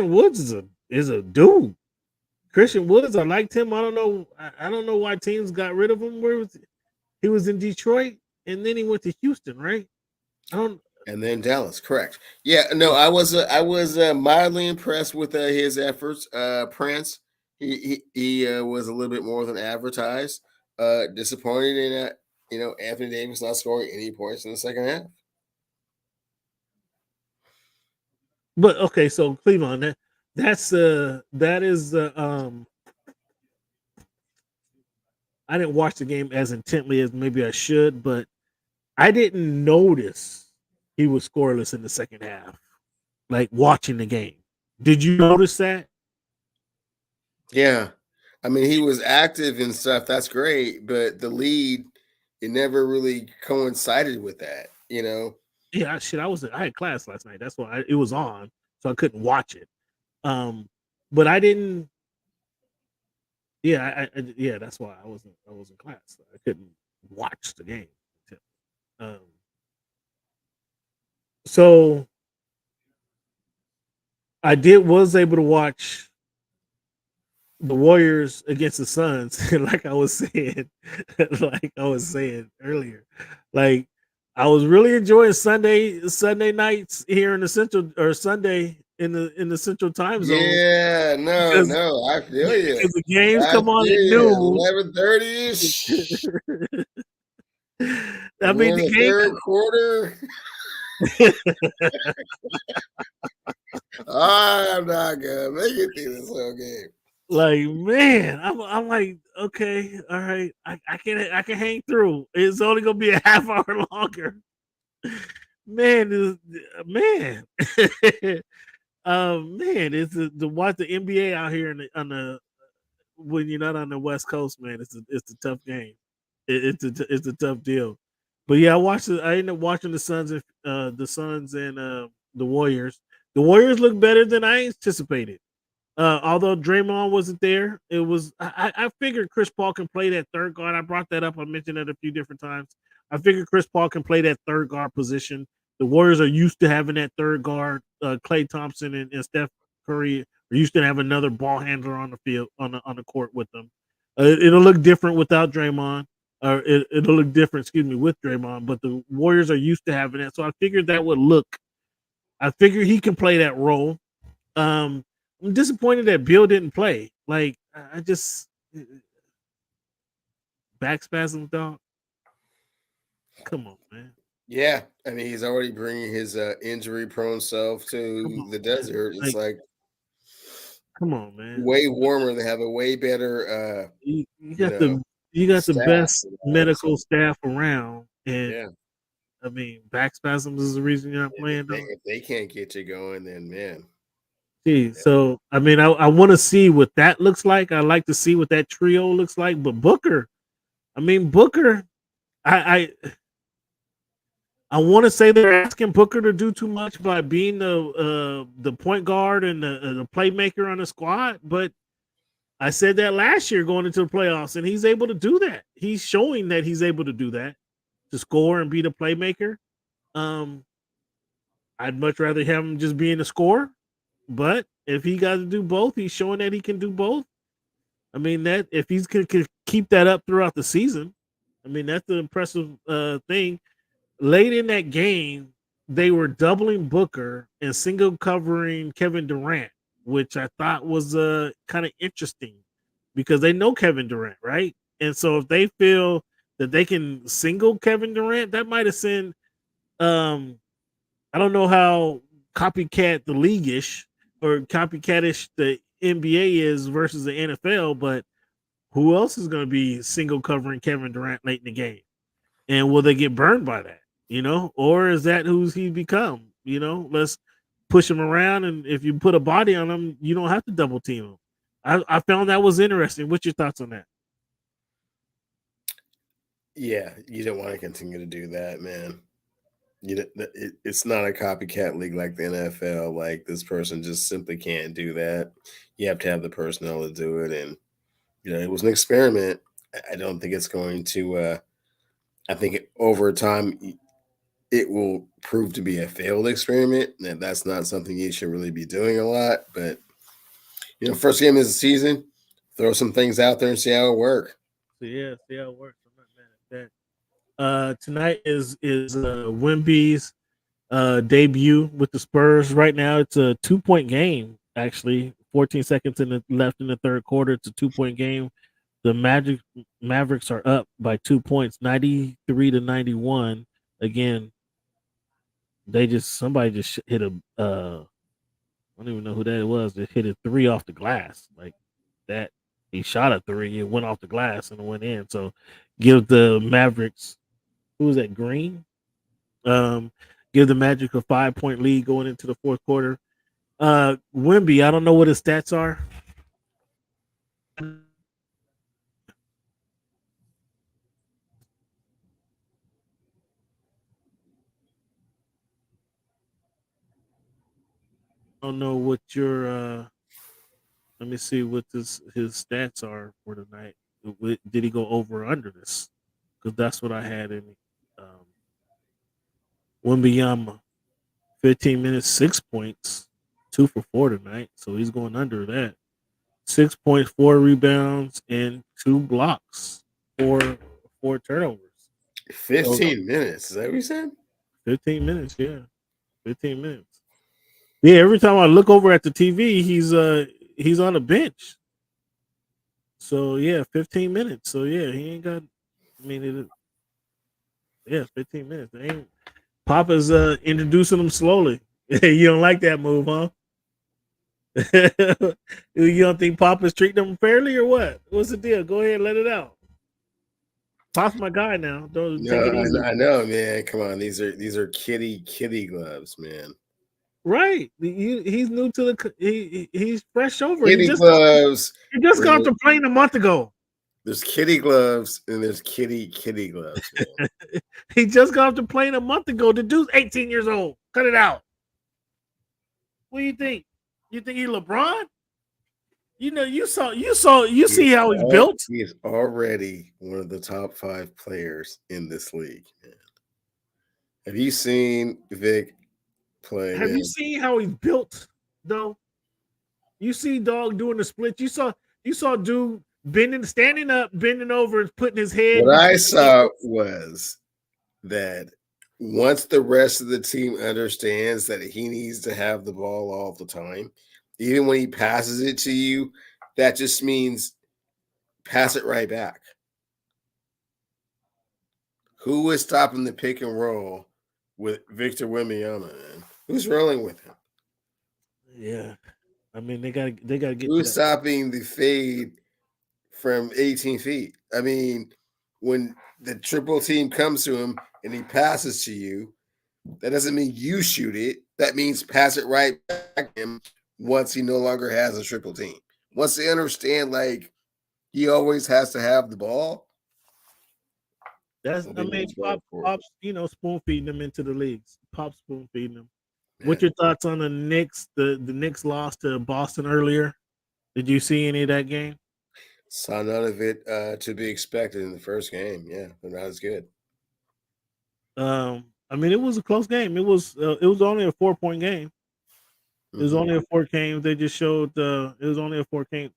Woods is a dude. Christian Woods, I liked him. I don't know why teams got rid of him. He was in Detroit and then he went to Houston, right? And then Dallas, correct? Yeah, no, I was mildly impressed with his efforts. Prince, he was a little bit more than advertised. Disappointed in Anthony Davis not scoring any points in the second half. But okay, so Cleveland, that is I didn't watch the game as intently as maybe I should, but I didn't notice he was scoreless in the second half. Like watching the game, did you notice that? Yeah, I mean he was active and stuff. That's great, but the lead it never really coincided with that. Yeah, I had class last night. That's why it was on, so I couldn't watch it. But I didn't. Yeah, yeah, that's why I was in class. I couldn't watch the game. So I was able to watch the Warriors against the Suns, like I was saying earlier. Like I was really enjoying Sunday nights here in the Central, or Sunday in the Central Time zone. Yeah, no, I feel you. Because the games I come on feel at you. noon. 11:30ish. I mean, the game. Third quarter. I'm not gonna make it through this whole game. Like, man, I'm like, okay, all right, I can hang through. It's only gonna be a half hour longer. Man, man, it's to watch the NBA out here when you're not on the West Coast, man. It's a tough game. It's a tough deal. But yeah, I ended up watching the Suns and the Warriors. The Warriors look better than I anticipated. Although Draymond wasn't there, it was I figured Chris Paul can play that third guard. I brought that up. I mentioned it a few different times. I figured Chris Paul can play that third guard position. The Warriors are used to having that third guard. Klay Thompson and Steph Curry are used to have another ball handler on the field on the court with them. It'll look different without Draymond. It'll look different, with Draymond. But the Warriors are used to having that, so I figured that would look. I figured he can play that role. I'm disappointed that Bill didn't play. Like I just back spasms, dog. Come on, man. Yeah, I mean he's already bringing his injury-prone self to the desert. It's like come on, man. Way warmer. They have a way better. You got the best medical staff around, and I mean back spasms is the reason you're not playing. If they can't get you going, then man. So I mean, I want to see what that looks like. I like to see what that trio looks like. But Booker, I want to say they're asking Booker to do too much by being the point guard and the playmaker on the squad. But I said that last year going into the playoffs, and he's able to do that. He's showing that he's able to do that, to score and be the playmaker. I'd much rather have him just being a scorer, but if he got to do both, he's showing that he can do both. I mean, that if he's can keep that up throughout the season, I mean, that's the impressive thing. Late in that game, they were doubling Booker and single covering Kevin Durant, which I thought was kind of interesting because they know Kevin Durant, right? And so if they feel that they can single Kevin Durant, that might have sent I don't know how copycat the league-ish or copycatish the NBA is versus the NFL, but who else is going to be single covering Kevin Durant late in the game? And will they get burned by that? Or is that who's he become? Let's push him around, and if you put a body on him, you don't have to double team him. I found that was interesting. What's your thoughts on that? Yeah, you don't want to continue to do that, man. It's not a copycat league like the NFL. Like, this person just simply can't do that. You have to have the personnel to do it, and it was an experiment. I don't think it's going to. I think over time it will prove to be a failed experiment, and that's not something you should really be doing a lot. But first game of the season, throw some things out there and see how it works. Yeah, see how it works. I'm not mad at that. Tonight is Wemby's debut with the Spurs. Right now, it's a 2-point game. Actually, 14 seconds left in the third quarter. It's a 2-point game. The Mavericks are up by 2 points, 93-91. Again, somebody just hit a I don't even know who that was. They hit a 3 off the glass like that. He shot a 3, it went off the glass and it went in. So give the Mavericks, who was that, Green? Give the Magic a 5-point lead going into the fourth quarter. Wemby, I don't know what his stats are. I don't know what your let me see what his stats are for tonight. Did he go over or under this? Because that's what I had in Wembanyama. 15 minutes, 6 points, 2 for 4 tonight. So he's going under that. 6 points, 4 rebounds, and 2 blocks, 4 turnovers. 15 minutes. Is that what you said? 15 minutes, yeah. 15 minutes. Yeah, every time I look over at the TV, he's on the bench. So yeah, 15 minutes. So yeah, he ain't got. I mean, yeah, 15 minutes. Papa's introducing him slowly. You don't like that move, huh? You don't think Papa's treating him fairly or what? What's the deal? Go ahead, let it out. Pop's my guy now. Don't take it easy. I know, man. Come on, these are kitty gloves, man. Right. He's new to the. He's fresh over. Kitty gloves. He just got off the plane a month ago. There's kitty gloves and there's kitty gloves. He just got off the plane a month ago. The dude's 18 years old. Cut it out. What do you think? You think he's LeBron? You see how he's built. He is already one of the top 5 players in this league, man. Have you seen Vic play? Have you seen how he's built, though? You see dog doing the split. You saw dude standing up, bending over, and putting his head. What I saw was that once the rest of the team understands that he needs to have the ball all the time, even when he passes it to you, that just means pass it right back. Who is stopping the pick and roll with Victor Wembanyama, man? Who's rolling with him? Yeah. I mean, they gotta get. Who's stopping the fade from 18 feet? I mean, when the triple team comes to him and he passes to you, that doesn't mean you shoot it. That means pass it right back to him once he no longer has a triple team. Once they understand, like, he always has to have the ball. Pop's, spoon feeding them into the leagues. Pop spoon feeding them. Yeah. What's your thoughts on the Knicks? The Knicks lost to Boston earlier. Did you see any of that game? Saw none of it to be expected in the first game. Yeah, but not as good. I mean, it was a close game. It was only a 4-point game. It was only a 4 game. They just showed it was only a 4 game.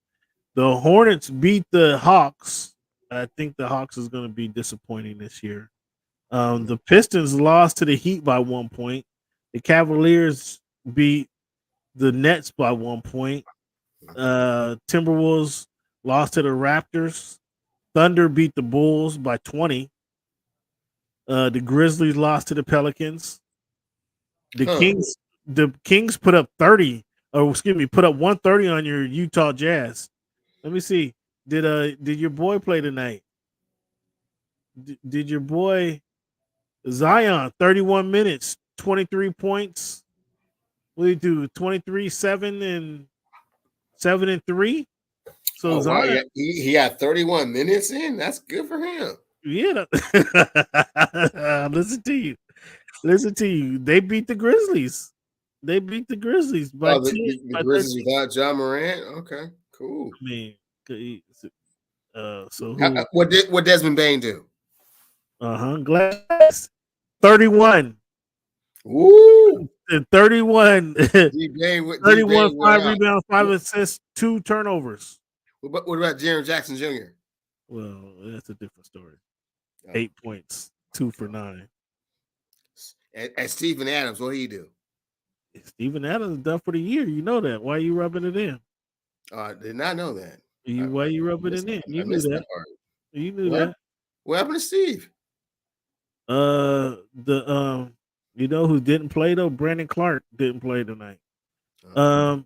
The Hornets beat the Hawks. I think the Hawks is going to be disappointing this year. The Pistons lost to the Heat by 1 point. The Cavaliers beat the Nets by 1 point. Timberwolves lost to the Raptors. Thunder beat the Bulls by 20. The Grizzlies lost to the Pelicans. The Kings put up 30, or excuse me, put up 130 on your Utah Jazz. Let me see. Did your boy play tonight? Did your boy Zion 31 minutes, 23 points? What did he do? 23, 7 and 3. So Zion, wow, he had 31 minutes in. That's good for him. Yeah. Listen to you. They beat the Grizzlies. By 10. The Grizzlies without Ja Morant. Okay, cool. I mean, so what Desmond Bain do? Glass 31. Woo! 31. 31, 5 rebounds, 5 What? assists, 2 turnovers. What about Jaren Jackson Jr.? Well, that's a different story. 8 points, 2 for 9. And Steven Adams, what he do? Steven Adams is done for the year. You know that. Why are you rubbing it in? I did not know that. Why are you rubbing it in? You knew that. You knew what? that. What happened to Steve? You know who didn't play though? Brandon Clark didn't play tonight.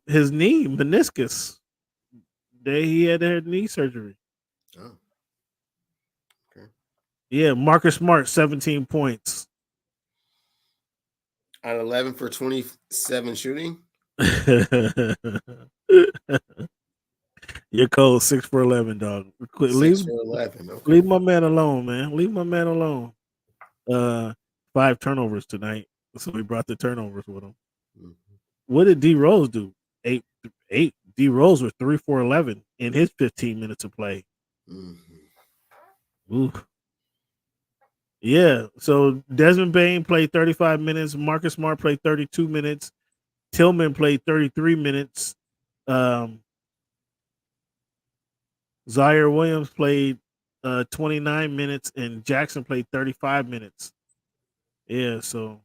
His knee, meniscus. He had to have knee surgery. Oh. Okay. Yeah, Marcus Smart, 17 points. At 11 for 27 shooting. You're cold, 6 for 11, dog. 6 for 11. Okay. Leave my man alone, man. Leave my man alone. 5 turnovers tonight, so he brought the turnovers with him. Mm-hmm. What did D Rose do? 8. D Rose was 3 for 11 in his 15 minutes of play. Mm-hmm. Ooh. Yeah, so Desmond Bain played 35 minutes. Marcus Smart played 32 minutes. Tillman played 33 minutes. Zaire Williams played 29 minutes, and Jackson played 35 minutes. Yeah, so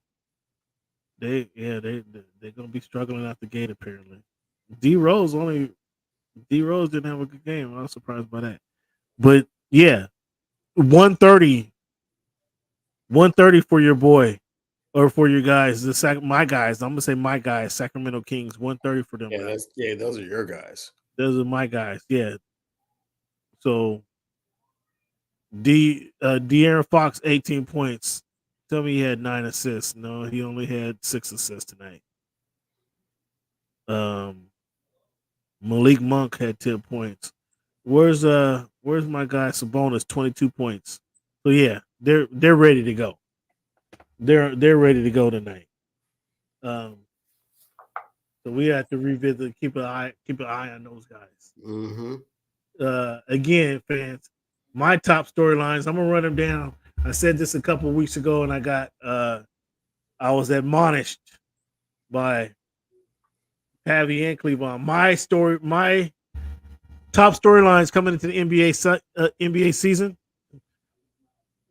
they're gonna be struggling out the gate apparently. D Rose didn't have a good game. I was surprised by that. But yeah, 130 for your boy or for your guys. My guys. I'm gonna say my guys. Sacramento Kings. 130 for them. Yeah, those are your guys. Those are my guys. Yeah. So De'Aaron Fox 18 points. Tell me he had 9 assists. No, he only had 6 assists tonight. Malik Monk had 10 points. Where's my guy Sabonis? 22 points. So yeah, they're ready to go. They're ready to go tonight. So we have to revisit, keep an eye on those guys. Mm-hmm. Again, fans, my top storylines. I'm gonna run them down. I said this a couple of weeks ago, and I was admonished by Pavi and Cleavon. My top storylines coming into the NBA season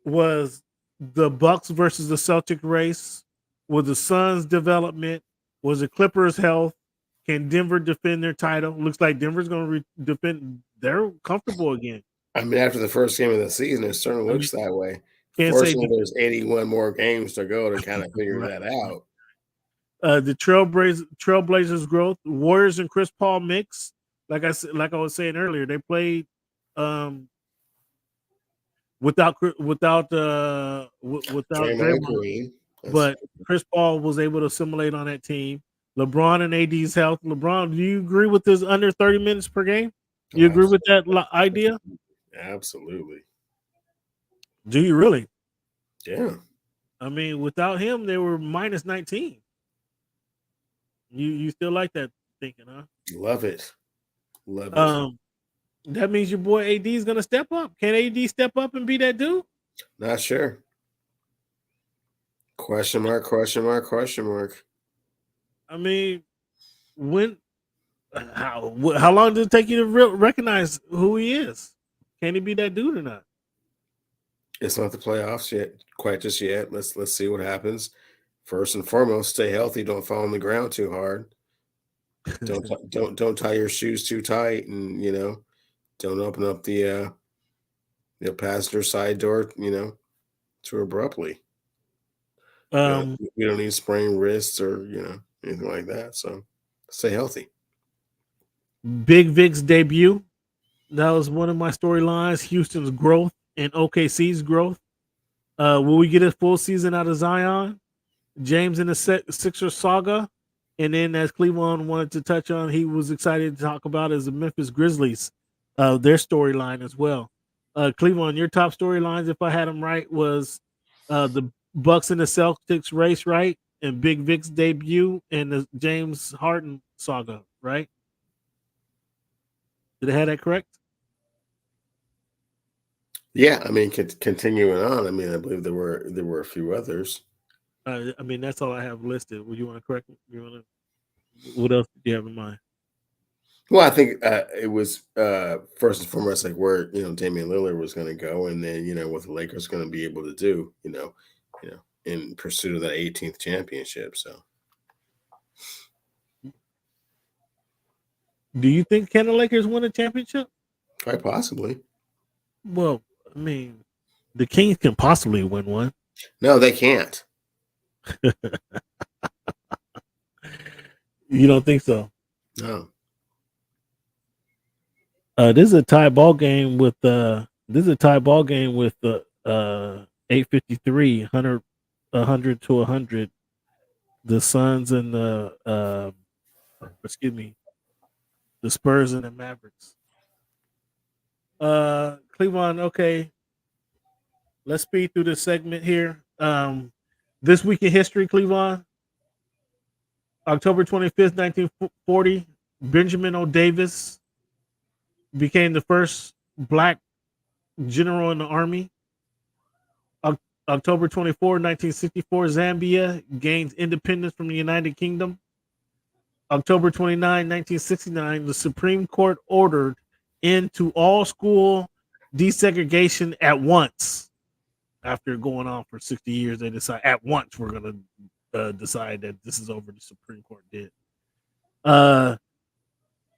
was the Bucks versus the Celtic race, was the Suns' development, was the Clippers' health. Can Denver defend their title? Looks like Denver's going to defend. They're comfortable again. I mean, after the first game of the season, it certainly looks that way. Can't Fortunately, there's 81 more games to go to kind of figure that out. The Trailblazers growth, Warriors and Chris Paul mix. Like I was saying earlier, they played without Draymond Green, but Chris Paul was able to assimilate on that team. LeBron and AD's health. LeBron, do you agree with this under 30 minutes per game? You agree with that idea? Absolutely. Do you really? Yeah. I mean, without him, they were minus 19. You still like that thinking, huh? Love it. Love it. That means your boy AD is gonna step up. Can AD step up and be that dude? Not sure. Question mark, question mark, question mark. I mean, when how long does it take you to recognize who he is? Can he be that dude or not? It's not the playoffs yet, quite just yet. Let's see what happens. First and foremost, stay healthy. Don't fall on the ground too hard. Don't tie your shoes too tight, and don't open up the passenger side door, too abruptly. We don't need sprained wrists or anything like that. So stay healthy. Big Vic's debut. That was one of my storylines. Houston's growth and OKC's growth. Will we get a full season out of Zion? James in the Sixers saga. And then, as Cleveland wanted to touch on, he was excited to talk about is the Memphis Grizzlies, their storyline as well. Cleveland, your top storylines, if I had them right, was the Bucks and the Celtics race, right? And Big Vic's debut and the James Harden saga, right? Did I have that correct? Yeah, I mean, continuing on. I mean, I believe there were a few others. I mean, that's all I have listed. Would you want to correct me? What else do you have in mind? Well, I think it was first and foremost like where Damian Lillard was going to go, and then what the Lakers going to be able to do, in pursuit of that 18th championship. So, do you think can the Lakers win a championship? Quite possibly. Well, I mean, the Kings can possibly win one. No, they can't. You don't think so? No. This is a tie ball game with 8:53, 100 to 100. The Suns and the Spurs and the Mavericks. Cleveland, okay. Let's speed through this segment here. This week in history, Cleveland. October 25th, 1940, Benjamin O. Davis became the first black general in the army. October 24, 1964, Zambia gains independence from the United Kingdom. October 29, 1969, the Supreme Court ordered into all school desegregation at once. After going on for 60 years, they decide at once we're going to decide that this is over. The Supreme Court did.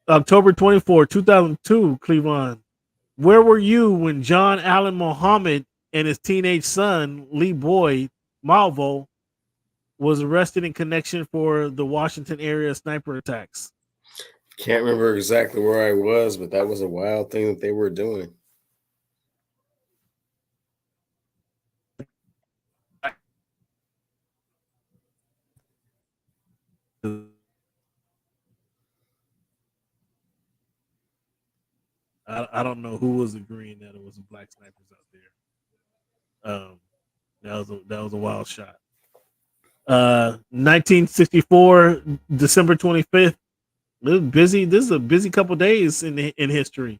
October 24, 2002, Cleveland. Where were you when John Allen Muhammad and his teenage son, Lee Boyd Malvo, was arrested in connection for the Washington area sniper attacks? Can't remember exactly where I was, but that was a wild thing that they were doing. I don't know who was agreeing that it was black snipers out there. That was a wild shot. 1964, December 25th. It was busy. This is a busy couple days in history.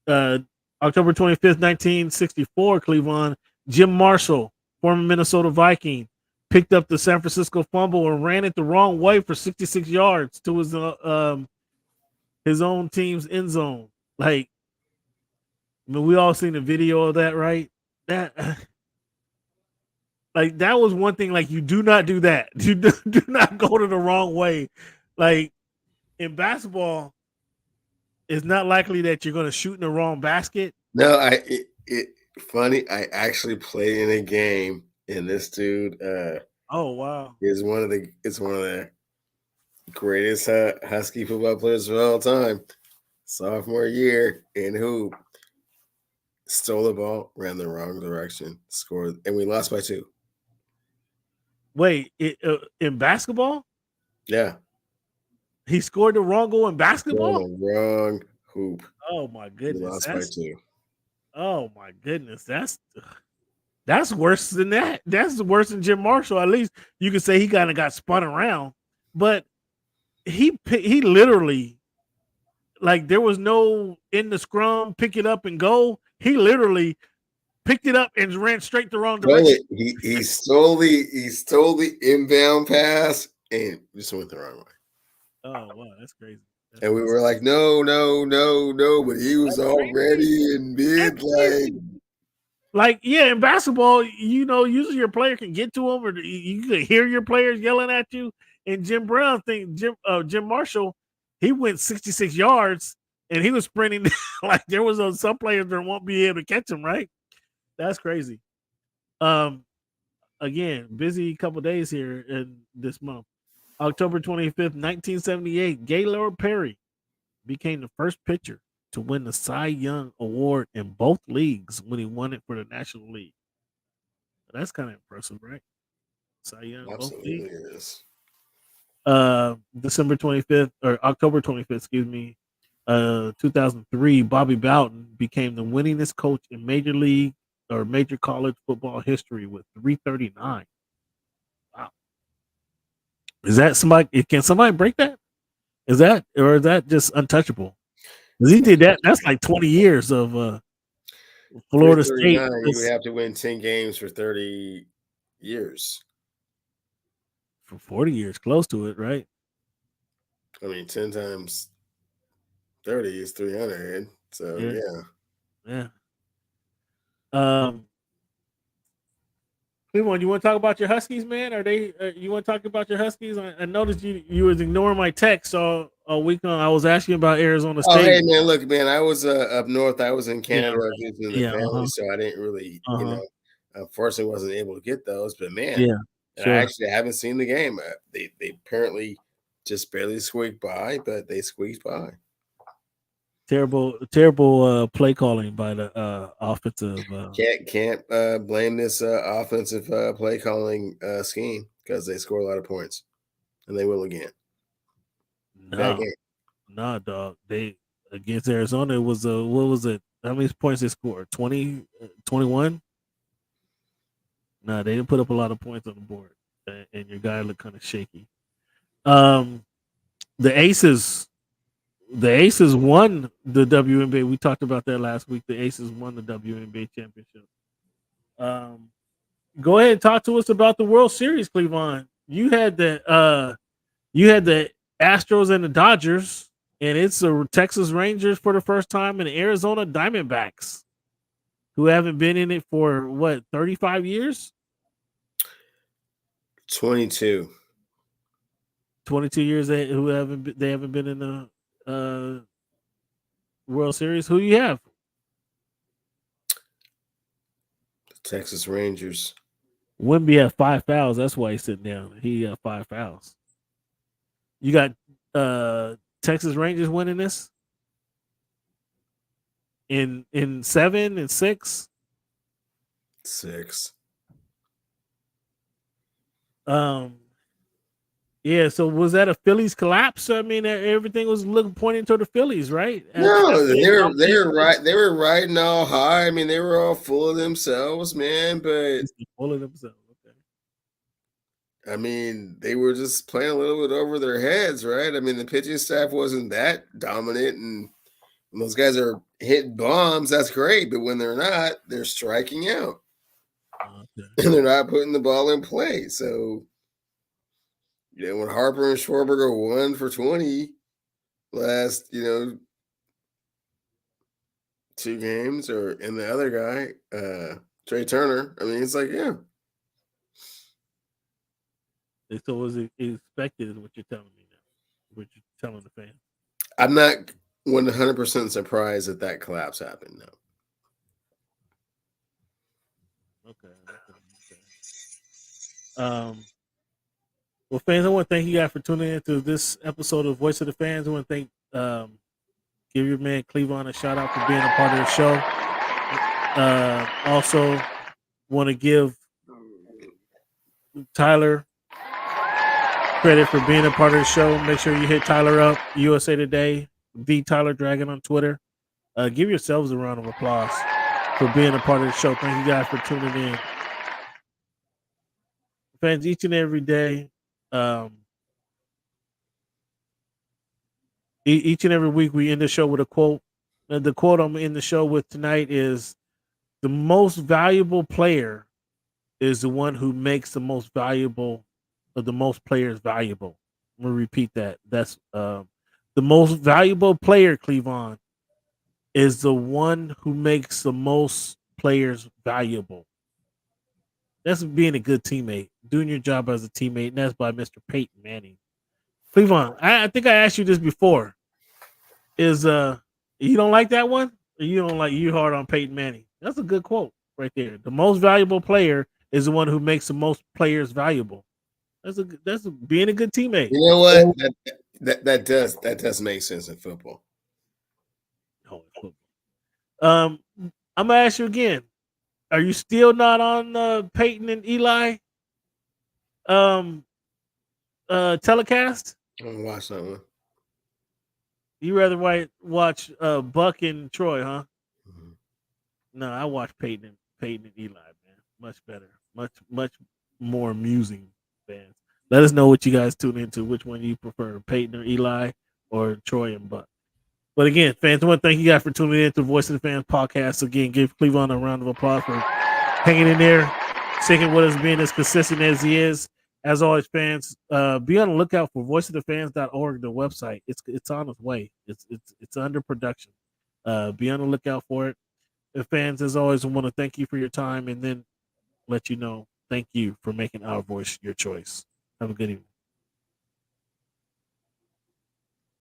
October 25th, 1964, Cleveland. Jim Marshall, former Minnesota Viking, picked up the San Francisco fumble and ran it the wrong way for 66 yards to his own team's end zone. Like, I mean, we all seen the video of that, right? That was one thing. Like, you do not do that. You do not go to the wrong way. Like, in basketball, it's not likely that you're going to shoot in the wrong basket. No, funny. I actually played in a game, and this dude. Oh wow! Is one of the greatest Husky football players of all time. Sophomore year in hoop, stole the ball, ran the wrong direction, scored, and we lost by 2. Wait, in basketball? Yeah. He scored the wrong goal in basketball? The wrong hoop. Oh my goodness. We lost by 2. Oh my goodness. That's worse than that. That's worse than Jim Marshall. At least you could say he kind of got spun around. But he literally, like there was no in the scrum, pick it up and go. He literally picked it up and ran straight the wrong direction. He stole the inbound pass and just went the wrong way. Oh wow, that's crazy. And we were like, no, but he was already in mid, like yeah, in basketball, usually your player can get to him, or you can hear your players yelling at you. And Jim Marshall, he went 66 yards and he was sprinting like there was some players that won't be able to catch him. Right? That's crazy. Again, busy couple days here in this month. October 25th, 1978, Gaylord Perry became the first pitcher to win the Cy Young Award in both leagues when he won it for the National League. That's kind of impressive, right? Cy Young, absolutely is. December 25th or October 25th, excuse me, 2003, Bobby Bowden became the winningest coach in Major League or Major College Football history with 339. Wow. Is that somebody? Can somebody break that? Is that just untouchable? Because he did that. That's like 20 years of Florida State. You would have to win 10 games for 30 years. For 40 years, close to it, right? I mean, 10 times 30 is 300. So yeah. Cleveland, you want to talk about your Huskies, man? Are they? You want to talk about your Huskies? I noticed you was ignoring my text all week on. I was asking about Arizona State. Oh, hey man, look, man, I was up north. I was in Canada visiting the family, so I didn't really, unfortunately, wasn't able to get those. But man, I actually haven't seen the game. They apparently just barely squeaked by, but they squeaked by. Terrible play calling by the offensive. Can't blame this offensive play calling scheme because they score a lot of points, and they will again. Nah, dog. They against Arizona. It was what was it? How many points they scored? 20, 21? Nah, they didn't put up a lot of points on the board, and your guy looked kind of shaky. The Aces won the WNBA. We talked about that last week. The Aces won the WNBA championship. Go ahead and talk to us about the World Series, Cleveland. You had the Astros and the Dodgers, and it's the Texas Rangers for the first time, and the Arizona Diamondbacks, who haven't been in it for 35 years? 22 years. They haven't been in the World Series. Who do you have? The Texas Rangers. Wemby had 5 fouls. That's why he's sitting down. He had 5 fouls. You got Texas Rangers winning this in 7 and 6. 6. Yeah, so was that a Phillies collapse? I mean, everything was pointing toward the Phillies, right? No, they were right. They were riding all high. I mean, they were all full of themselves, man. But full of themselves. Okay. I mean, they were just playing a little bit over their heads, right? I mean, the pitching staff wasn't that dominant, and when those guys are hitting bombs, that's great. But when they're not, they're striking out, and they're not putting the ball in play. So. When Harper and Schwarber go 1 for 20 last, 2 games, and the other guy, Trey Turner, I mean, it's like, yeah. So was it expected is what you're telling me now, what you're telling the fans. I'm not 100% surprised that collapse happened, no. Okay. Well, fans, I want to thank you guys for tuning in to this episode of Voice of the Fans. I want to thank, give your man Cleveland a shout out for being a part of the show. Also, want to give Tyler credit for being a part of the show. Make sure you hit Tyler up, USA Today, the Tyler Dragon on Twitter. Give yourselves a round of applause for being a part of the show. Thank you guys for tuning in. Fans, each and every day, Each and every week we end the show with a quote. The quote I'm in the show with tonight is, the most valuable player is the one who makes the most valuable of the most players valuable. I'm gonna repeat that. That's the most valuable player, Cleavon, is the one who makes the most players valuable. That's being a good teammate, doing your job as a teammate, and that's by Mr. Peyton Manning. Cleavon, I think I asked you this before. Is you don't like that one? Or you don't like, you hard on Peyton Manning? That's a good quote right there. The most valuable player is the one who makes the most players valuable. That's being a good teammate. You know what? That does make sense in football. I'm gonna ask you again. Are you still not on Peyton and Eli telecast? I'm gonna watch that one. You rather watch Buck and Troy, huh? Mm-hmm. No, I watch Peyton and Eli, man. Much better, much more amusing, fans. Let us know what you guys tune into. Which one you prefer, Peyton or Eli, or Troy and Buck? But again, fans, I want to thank you guys for tuning in to Voice of the Fans podcast. Again, give Cleveland a round of applause for hanging in there, sticking with us, being as consistent as he is. As always, fans, be on the lookout for voiceofthefans.org, the website. It's on its way. It's under production. Be on the lookout for it. And fans, as always, I want to thank you for your time, and then let you know, thank you for making our voice your choice. Have a good evening.